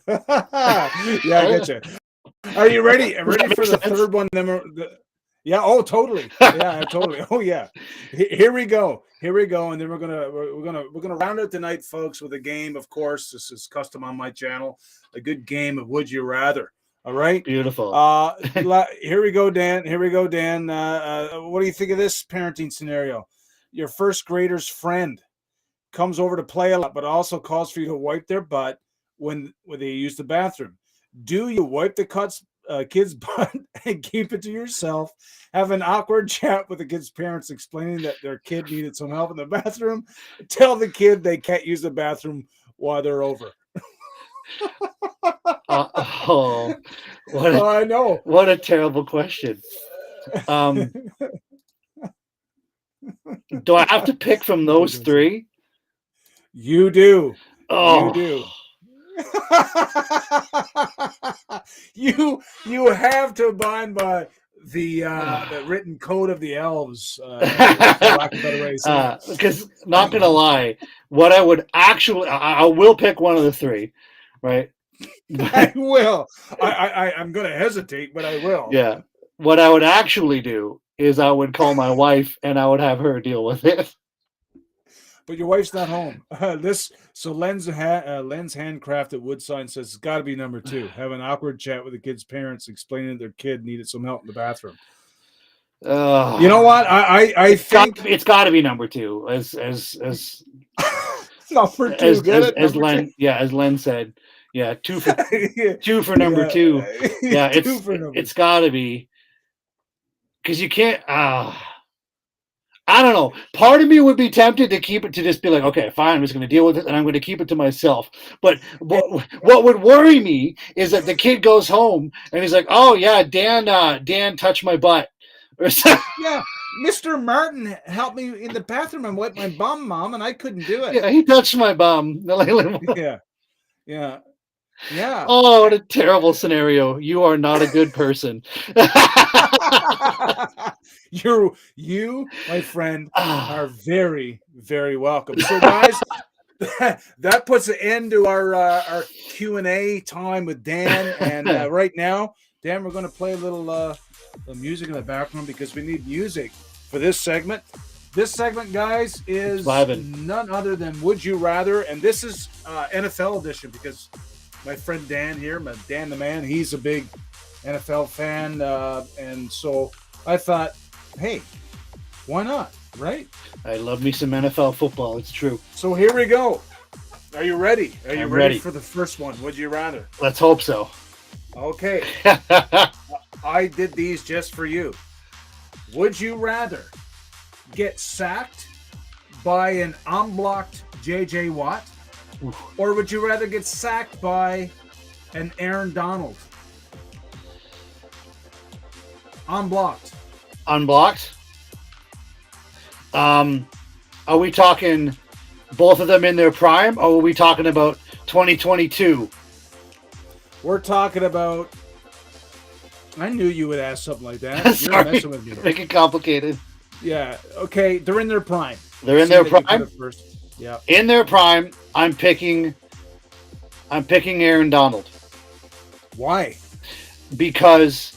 Yeah, I get you. Are you ready? Ready for the third one? Yeah. Oh, totally. Yeah, totally. Oh, yeah. Here we go. And then we're gonna round out tonight, folks, with a game. Of course, this is custom on my channel. A good game of Would You Rather. All right. Beautiful. Here we go, Dan. What do you think of this parenting scenario? Your first grader's friend comes over to play a lot, but also calls for you to wipe their butt when they use the bathroom. Do you wipe the kid's butt and keep it to yourself? Have an awkward chat with the kid's parents explaining that their kid needed some help in the bathroom? Tell the kid they can't use the bathroom while they're over. I know. What a terrible question. Do I have to pick from those three? You do. Oh. You do. You have to abide by the written code of the elves, for lack of a better way to say it. Because not gonna lie, what I would actually, I will pick one of the three, right? I will. I'm gonna hesitate, but I will. Yeah. What I would actually do is I would call my wife and I would have her deal with it. But your wife's not home. Len's handcrafted wood sign says it's got to be number 2. Have an awkward chat with the kid's parents, explaining that their kid needed some help in the bathroom. You know what? I think it's got to be number 2. As number 2. As Len said, 2 for 2 for number 2. Yeah, it's got to be, because you can't. I don't know. Part of me would be tempted to keep it, to just be like, okay, fine, I'm just going to deal with it, and I'm going to keep it to myself. But what would worry me is that the kid goes home and he's like, oh yeah, Dan touched my butt. Or something. Yeah, Mr. Martin helped me in the bathroom and wiped my bum, Mom, and I couldn't do it. Yeah, he touched my bum. Yeah. Oh, what a terrible scenario. You are not a good person. You, my friend, are very, very welcome. So, guys, that puts an end to our Q&A time with Dan. And right now, Dan, we're going to play a little music in the background because we need music for this segment. This segment, guys, is none other than Would You Rather, and this is NFL edition because my friend Dan here, Dan the Man, he's a big NFL fan, and so I thought, hey, why not, right? I love me some NFL football. It's true. So here we go. Are you ready? Are you ready ready for the first one? Would you rather? Let's hope so. Okay. I did these just for you. Would you rather get sacked by an unblocked J.J. Watt, or would you rather get sacked by an Aaron Donald? Unblocked. Unblocked? Are we talking both of them in their prime, or are we talking about 2022? We're talking about... I knew you would ask something like that. You're messing with me. Make it complicated. Yeah. Okay. They're in their prime. They're in their prime. First. Yeah. In their prime, I'm picking Aaron Donald. Why? Because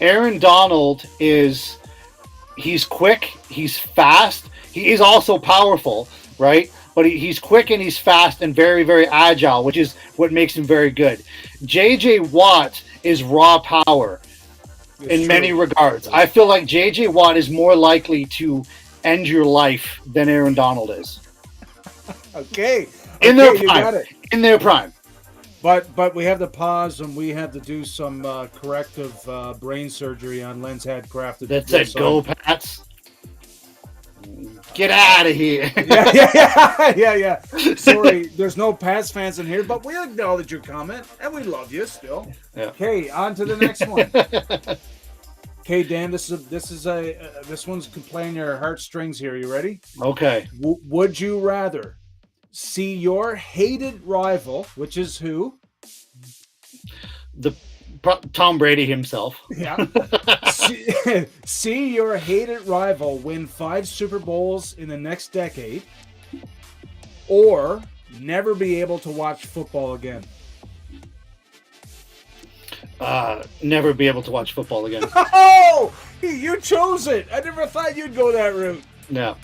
Aaron Donald he's quick, he's fast, he is also powerful, right? But he's quick and he's fast and very, very agile, which is what makes him very good. J.J. Watt is raw power in many regards. I feel like J.J. Watt is more likely to end your life than Aaron Donald is. Okay. In their prime. You got it. In their prime. But we have to pause and we have to do some corrective brain surgery on Len's head crafted. That's it. Go Pats. Get out of here. Yeah. Sorry, there's no Pats fans in here, but we acknowledge your comment and we love you still. Yeah. Okay, on to the next one. Okay, Dan, this one's playing your heartstrings here. You ready? Okay. Would you rather see your hated rival, which is who? Tom Brady himself. Yeah. see your hated rival win 5 Super Bowls in the next decade, or never be able to watch football again? Never be able to watch football again. Oh, you chose it. I never thought you'd go that route. No.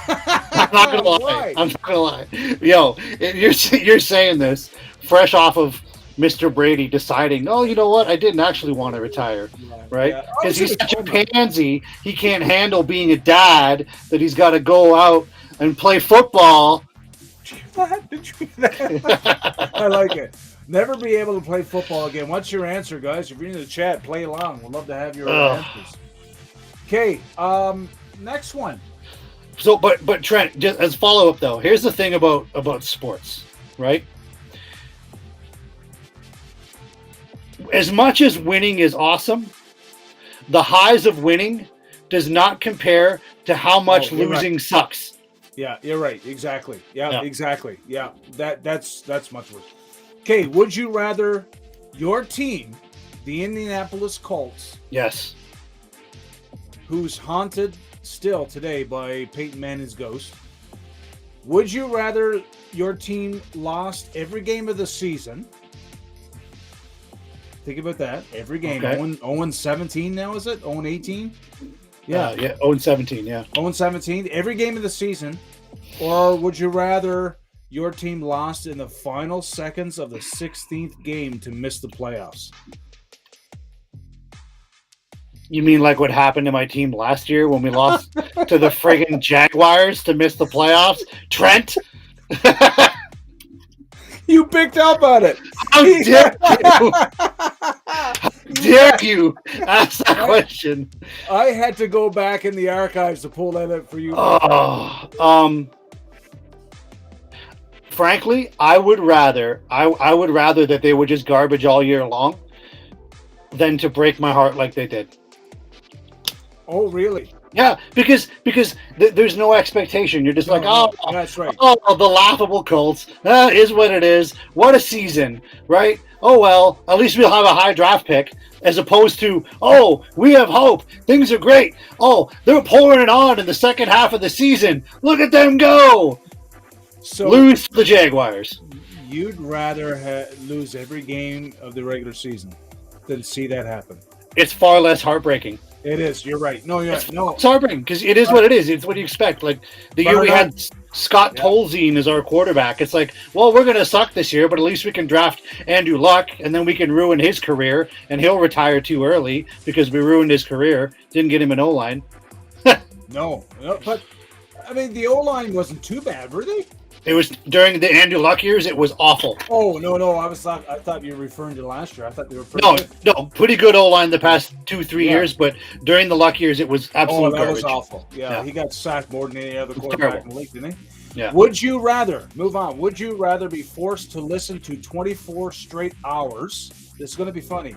I'm not gonna lie. Why? I'm not gonna lie. Yo, you're saying this fresh off of Mr. Brady deciding, oh, you know what? I didn't actually want to retire, right? Because he's such a pansy. He can't handle being a dad that he's got to go out and play football. I like it. Never be able to play football again. What's your answer, guys? If you're in the chat, play along. We'd love to have your answers. Okay, next one. So, but Trent, just as follow up though, here's the thing about sports, right? As much as winning is awesome, the highs of winning does not compare to how much losing sucks. Yeah, you're right. Exactly. Yeah, exactly. Yeah, that's much worse. Okay, would you rather your team, the Indianapolis Colts, yes, who's haunted still today by Peyton Manning's ghost, would you rather your team lost every game of the season? Think about that. Every game. Okay. 0-17 now, is it? 0-18? Yeah. 0-17, yeah. 0-17, every game of the season. Or would you rather your team lost in the final seconds of the 16th game to miss the playoffs? You mean like what happened to my team last year when we lost to the friggin' Jaguars to miss the playoffs? Trent? You picked up on it. How dare you? How dare you ask that question? I had to go back in the archives to pull that up for you. Frankly, I would rather that they would just garbage all year long than to break my heart like they did. Oh, really? Yeah, because there's no expectation. You're just that's right. Oh, the laughable Colts. Is what it is. What a season, right? Oh, well, at least we'll have a high draft pick, as opposed to, oh, we have hope. Things are great. Oh, they're pouring it on in the second half of the season. Look at them go. So lose to the Jaguars. You'd rather lose every game of the regular season? than see that happen. It's far less heartbreaking. It is. You're right. No, It's heartbreaking because it is what it is. It's what you expect. Like the year we had Scott Tolzien as our quarterback. It's like, well, we're going to suck this year, but at least we can draft Andrew Luck, and then we can ruin his career, and he'll retire too early because we ruined his career. Didn't get him an O-line. No, but I mean, the O-line wasn't too bad, were they? It was during the Andrew Luck years. It was awful. Oh no! I thought you were referring to last year. I thought they were no, pretty good O-line the past 2-3 years, but during the Luck years, it was absolute garbage. Was awful. Yeah, he got sacked more than any other quarterback in the league, didn't he? Yeah. Would you rather move on? Would you rather be forced to listen to 24 straight hours? This is going to be funny.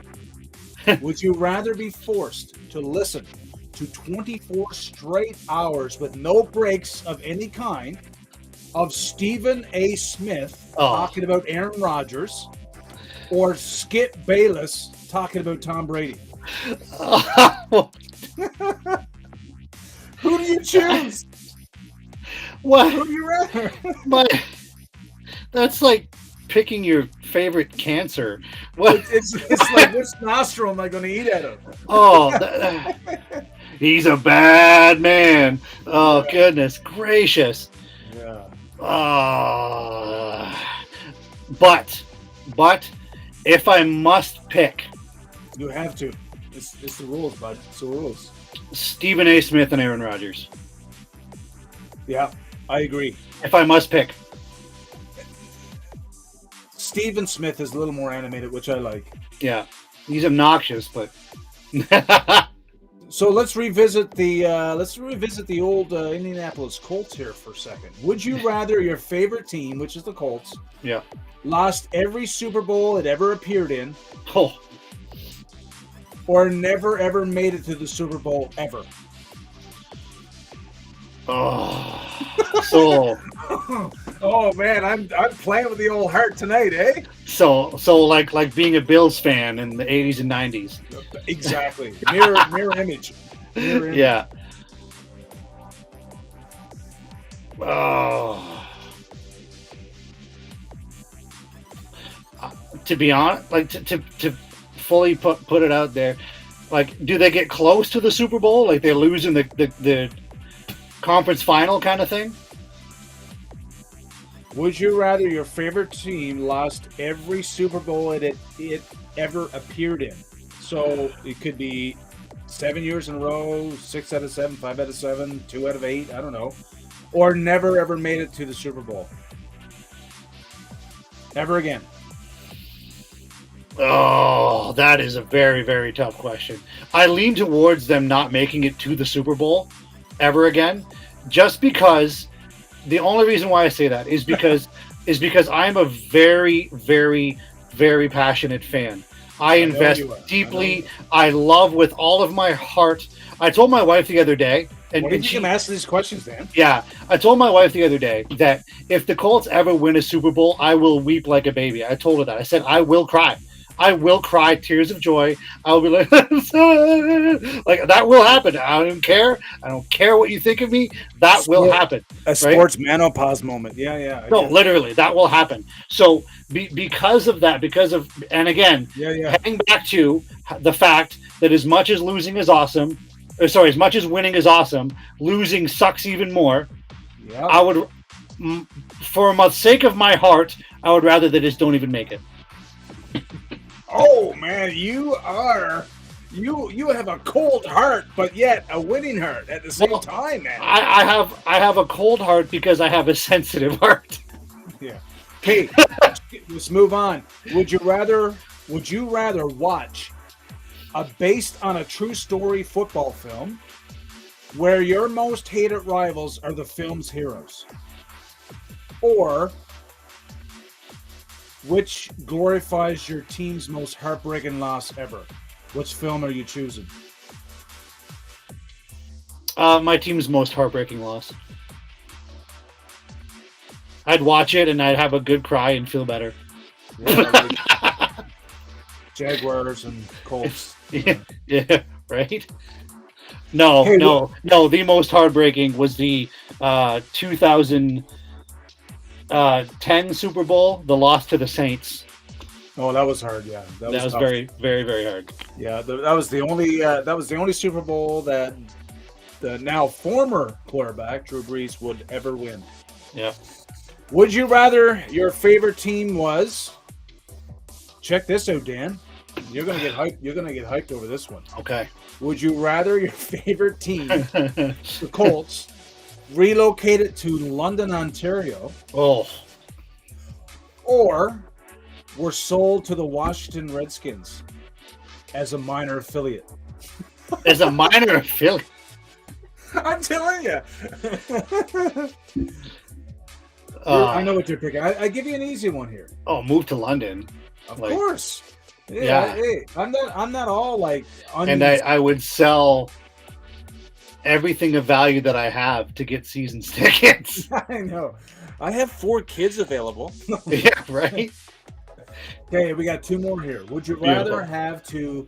Would you rather be forced to listen to 24 straight hours with no breaks of any kind of Stephen A. Smith talking about Aaron Rodgers, or Skip Bayless talking about Tom Brady? Who do you choose? What? Who do you rather? That's like picking your favorite cancer. What? It's like, which nostril am I going to eat out of? Oh, he's a bad man. Oh, goodness gracious. Yeah. But if I must pick, you have to. It's the rules, bud. It's the rules. Stephen A. Smith and Aaron Rodgers. Yeah, I agree. If I must pick, Stephen Smith is a little more animated, which I like. Yeah, he's obnoxious, but. So let's revisit the old Indianapolis Colts here for a second. Would you rather your favorite team, which is the Colts, lost every Super Bowl it ever appeared in, or never ever made it to the Super Bowl ever? Oh man, I'm playing with the old heart tonight, eh? So like being a Bills fan in the 80s and 90s. Exactly. Mirror image. Yeah. Oh. To be honest, like to fully put it out there, like, do they get close to the Super Bowl? Like they're losing the conference final kind of thing? Would you rather your favorite team lost every Super Bowl it ever appeared in? So it could be 7 years in a row, 6 out of 7, 5 out of 7, 2 out of 8, I don't know. Or never ever made it to the Super Bowl. Ever again. Oh, that is a very, very tough question. I lean towards them not making it to the Super Bowl ever again, just because the only reason why I say that is because I'm a very, very, very passionate fan. I invest deeply. I love with all of my heart. I told my wife the other day, and she can ask these questions, Dan. Yeah, I told my wife the other day that if the Colts ever win a Super Bowl, I will weep like a baby. I told her that. I said I will cry. I will cry tears of joy. I'll be like, like that will happen. I don't care. I don't care what you think of me. That will happen. A sports menopause moment. Yeah. No, literally, that will happen. So because of that, and again, heading back to the fact that as much as losing is awesome, as much as winning is awesome, losing sucks even more. Yeah. I would, for the sake of my heart, I would rather they just don't even make it. Oh man, you have a cold heart, but yet a winning heart at the same time, man. I have a cold heart because I have a sensitive heart. Yeah. Okay, let's move on. Would you rather watch a based on a true story football film where your most hated rivals are the film's heroes, or which glorifies your team's most heartbreaking loss ever? Which film are you choosing? My team's most heartbreaking loss. I'd watch it and I'd have a good cry and feel better. Yeah, Jaguars and Colts. Yeah, right? No. The most heartbreaking was the 2010 Super Bowl, the loss to the Saints. Oh, that was hard. Yeah, That was tough. very, very, very hard. Yeah, that was the only Super Bowl that the now former quarterback Drew Brees would ever win. Yeah. Would you rather your favorite team was? Check this out, Dan. You're gonna get hyped. You're gonna get hyped over this one. Okay. Would you rather your favorite team, the Colts, relocated to London, Ontario, Oh, or were sold to the Washington Redskins as a minor affiliate? as a minor affiliate. I'm telling you. I know what you're picking. I give you an easy one here. Oh, move to London. Of Like, course. Yeah. Hey, I'm not all like. And I would sell everything of value that I have to get season tickets. I know. I have 4 kids available. Yeah, right. Okay, we got 2 more here. Would you rather have to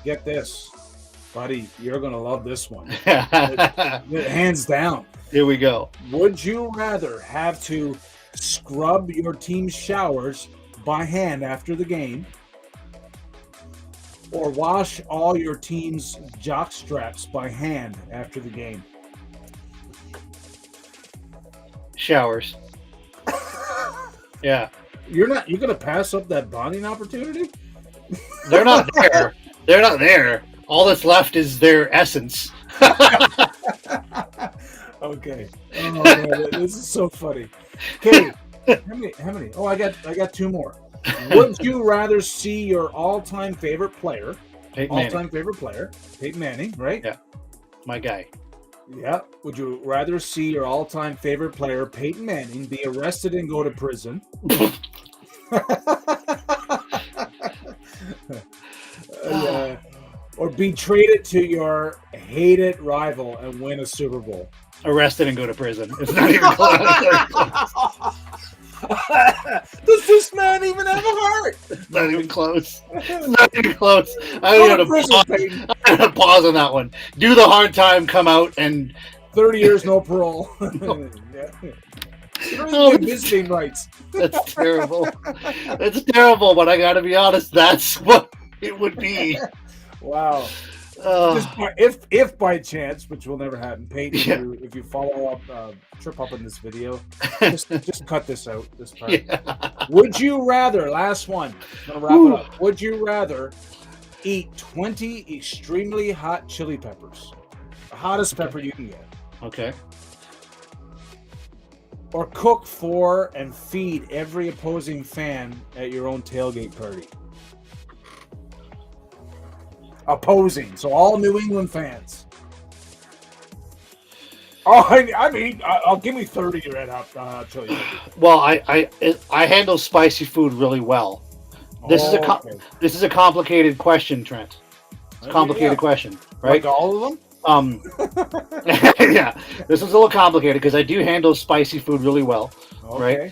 get this, buddy? You're gonna love this one. Hands down. Here we go. Would you rather have to scrub your team's showers by hand after the game, or wash all your team's jock straps by hand after the game? Showers. Yeah. You're gonna pass up that bonding opportunity? They're not there. They're not there. All that's left is their essence. Okay. Oh man, this is so funny. Okay. How many? Oh, I got 2 more. Would you rather see your all-time favorite player, Peyton Manning. Peyton Manning, right? Yeah. My guy. Yeah. Would you rather see your all-time favorite player, Peyton Manning, be arrested and go to prison? Or be traded to your hated rival and win a Super Bowl? Arrested and go to prison. It's not even close. Does this man even have a heart? It's not even close. It's not even close. I'm gonna pause on that one. Do the hard time, come out, and 30 years, no parole. Yeah. You don't even get visiting rights. That's terrible. That's terrible, but I gotta be honest, that's what it would be. Wow. If by chance, which will never happen, Peyton, if you follow up, trip up in this video, just cut this out. This part. Yeah. Would you rather? Last one. I'm gonna wrap it up. Would you rather eat 20 extremely hot chili peppers, the hottest pepper you can get, Okay. or cook for and feed every opposing fan at your own tailgate party? Opposing, so all New England fans. Oh, I mean, I'll give me 30 red hot chili peppers. Well, I handle spicy food really well. This is a complicated question, Trent. It's a complicated question, right? Like all of them? Yeah, this is a little complicated because I do handle spicy food really well, right?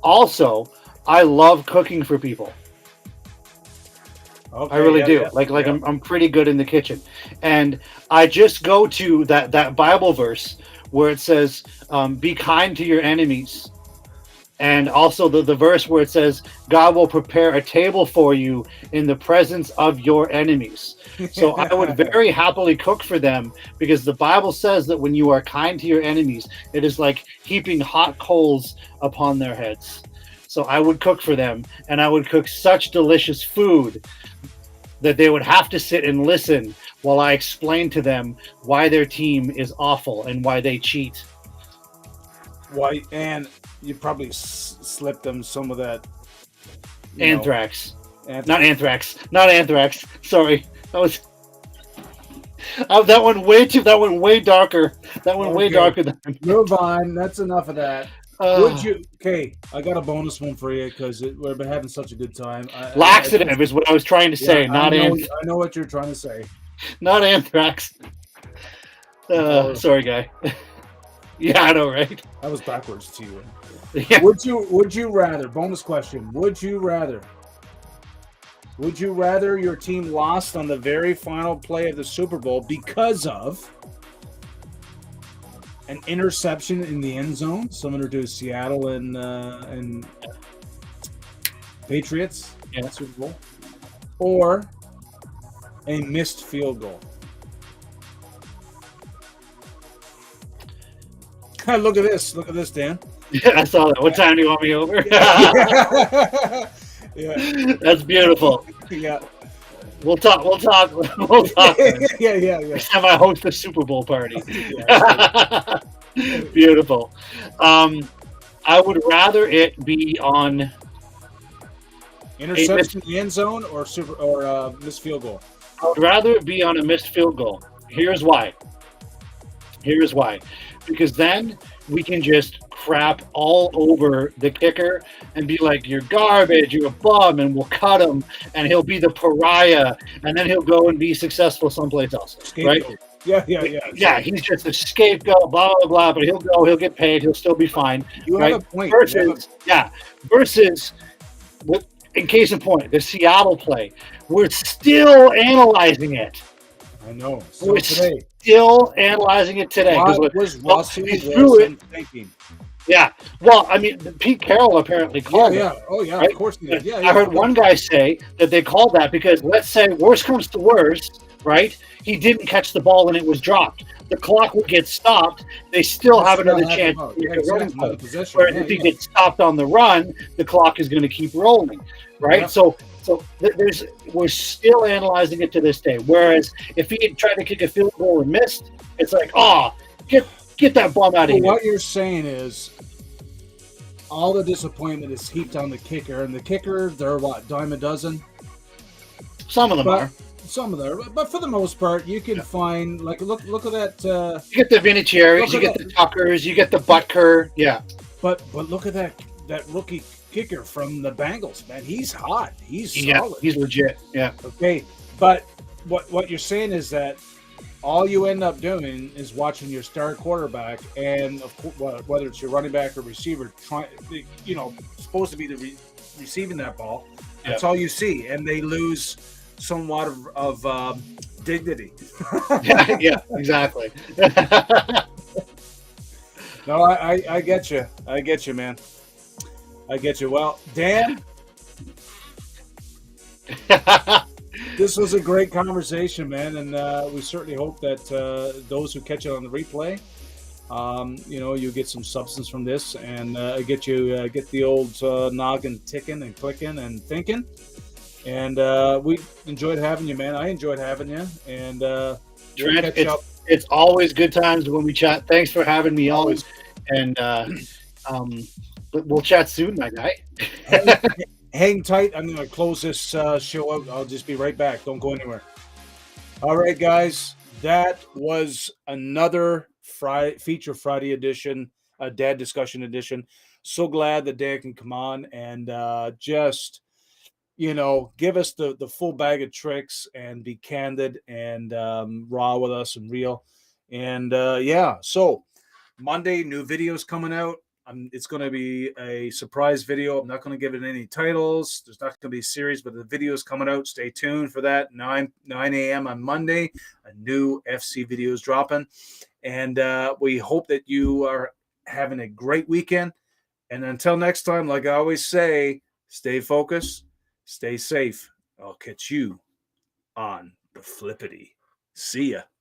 Also, I love cooking for people. Okay, I really do. I'm pretty good in the kitchen, and I just go to that Bible verse where it says, "Be kind to your enemies," and also the verse where it says, "God will prepare a table for you in the presence of your enemies." So I would very happily cook for them because the Bible says that when you are kind to your enemies, it is like heaping hot coals upon their heads. So I would cook for them, and I would cook such delicious food that they would have to sit and listen while I explain to them why their team is awful and why they cheat. Why? And you probably slipped them some of that Anthrax. Not anthrax. Not anthrax. Sorry, that was that one way darker. That one way darker than. Move on. That's enough of that. Would you? Okay, I got a bonus one for you because we've been having such a good time. Laxative is what I was trying to say. Not anthrax. I know what you're trying to say. Not anthrax. Sorry, guy. Yeah, I know, right? That was backwards to you. Yeah. Would you rather? Bonus question. Would you rather your team lost on the very final play of the Super Bowl because of an interception in the end zone, similar to Seattle and Patriots, Yeah. Super Bowl, or a missed field goal. Look at this. Look at this, Dan. I saw that. What time do you want me over? Yeah. That's beautiful. Yeah. We'll talk. We'll talk. We'll talk. Yeah. Next time I host a Super Bowl party. Yeah, Beautiful. I would rather it be on interception in the end zone or missed field goal. I would rather it be on a missed field goal. Here's why. Because then we can just crap all over the kicker and be like, you're garbage, you're a bum, and we'll cut him, and he'll be the pariah, and then he'll go and be successful someplace else. Scapegoat. Right? Yeah. He's just a scapegoat, blah, blah, blah, but he'll get paid, he'll still be fine. You right? have a point. Versus, in case in point, the Seattle play, we're still analyzing it. I know. We're still analyzing it today. What was Russell Wilson thinking? Yeah. Well, I mean, Pete Carroll apparently called it. Oh, yeah. Right? Of course he did. Yeah. I heard one guy say that they called that because, let's say, worst comes to worst, right? He didn't catch the ball and it was dropped. The clock would get stopped. They still have another chance to make a running play. Whereas if he gets stopped on the run, the clock is going to keep rolling, right? Yeah. So we're still analyzing it to this day. Whereas if he had tried to kick a field goal and missed, it's like, get that bum out of here. What you're saying is all the disappointment is heaped on the kicker, and the kicker, they're what, dime a dozen? Some of them are. Some of them, but for the most part, you can find look at that. You get the Vinatieri's, you get the Tuckers, you get the Butker, yeah. But look at that rookie kicker from the Bengals, man. He's hot. He's solid. He's legit. Yeah. Okay, but what you're saying is that all you end up doing is watching your star quarterback, and of course, whether it's your running back or receiver, supposed to be receiving that ball. That's all you see, and they lose somewhat of dignity. Yeah, exactly. No, I get you. I get you, man. I get you. Well, Dan, this was a great conversation, man, and we certainly hope that those who catch it on the replay, you get some substance from this, and get the old noggin ticking and clicking and thinking. And we enjoyed having you, man. I enjoyed having you, and Trent, it's always good times when we chat. Thanks for having me always, and we'll chat soon, my guy. Hang tight. I'm going to close this show out. I'll just be right back. Don't go anywhere. All right, guys. That was another Feature Friday edition, a Dad Discussion edition. So glad that Dan can come on and just, give us the full bag of tricks and be candid and raw with us and real. And so Monday, new videos coming out. It's going to be a surprise video. I'm not going to give it any titles. There's not going to be a series, but the video is coming out. Stay tuned for that. 9 a.m. on Monday, a new FC video is dropping. And we hope that you are having a great weekend. And until next time, like I always say, stay focused, stay safe. I'll catch you on the flippity. See ya.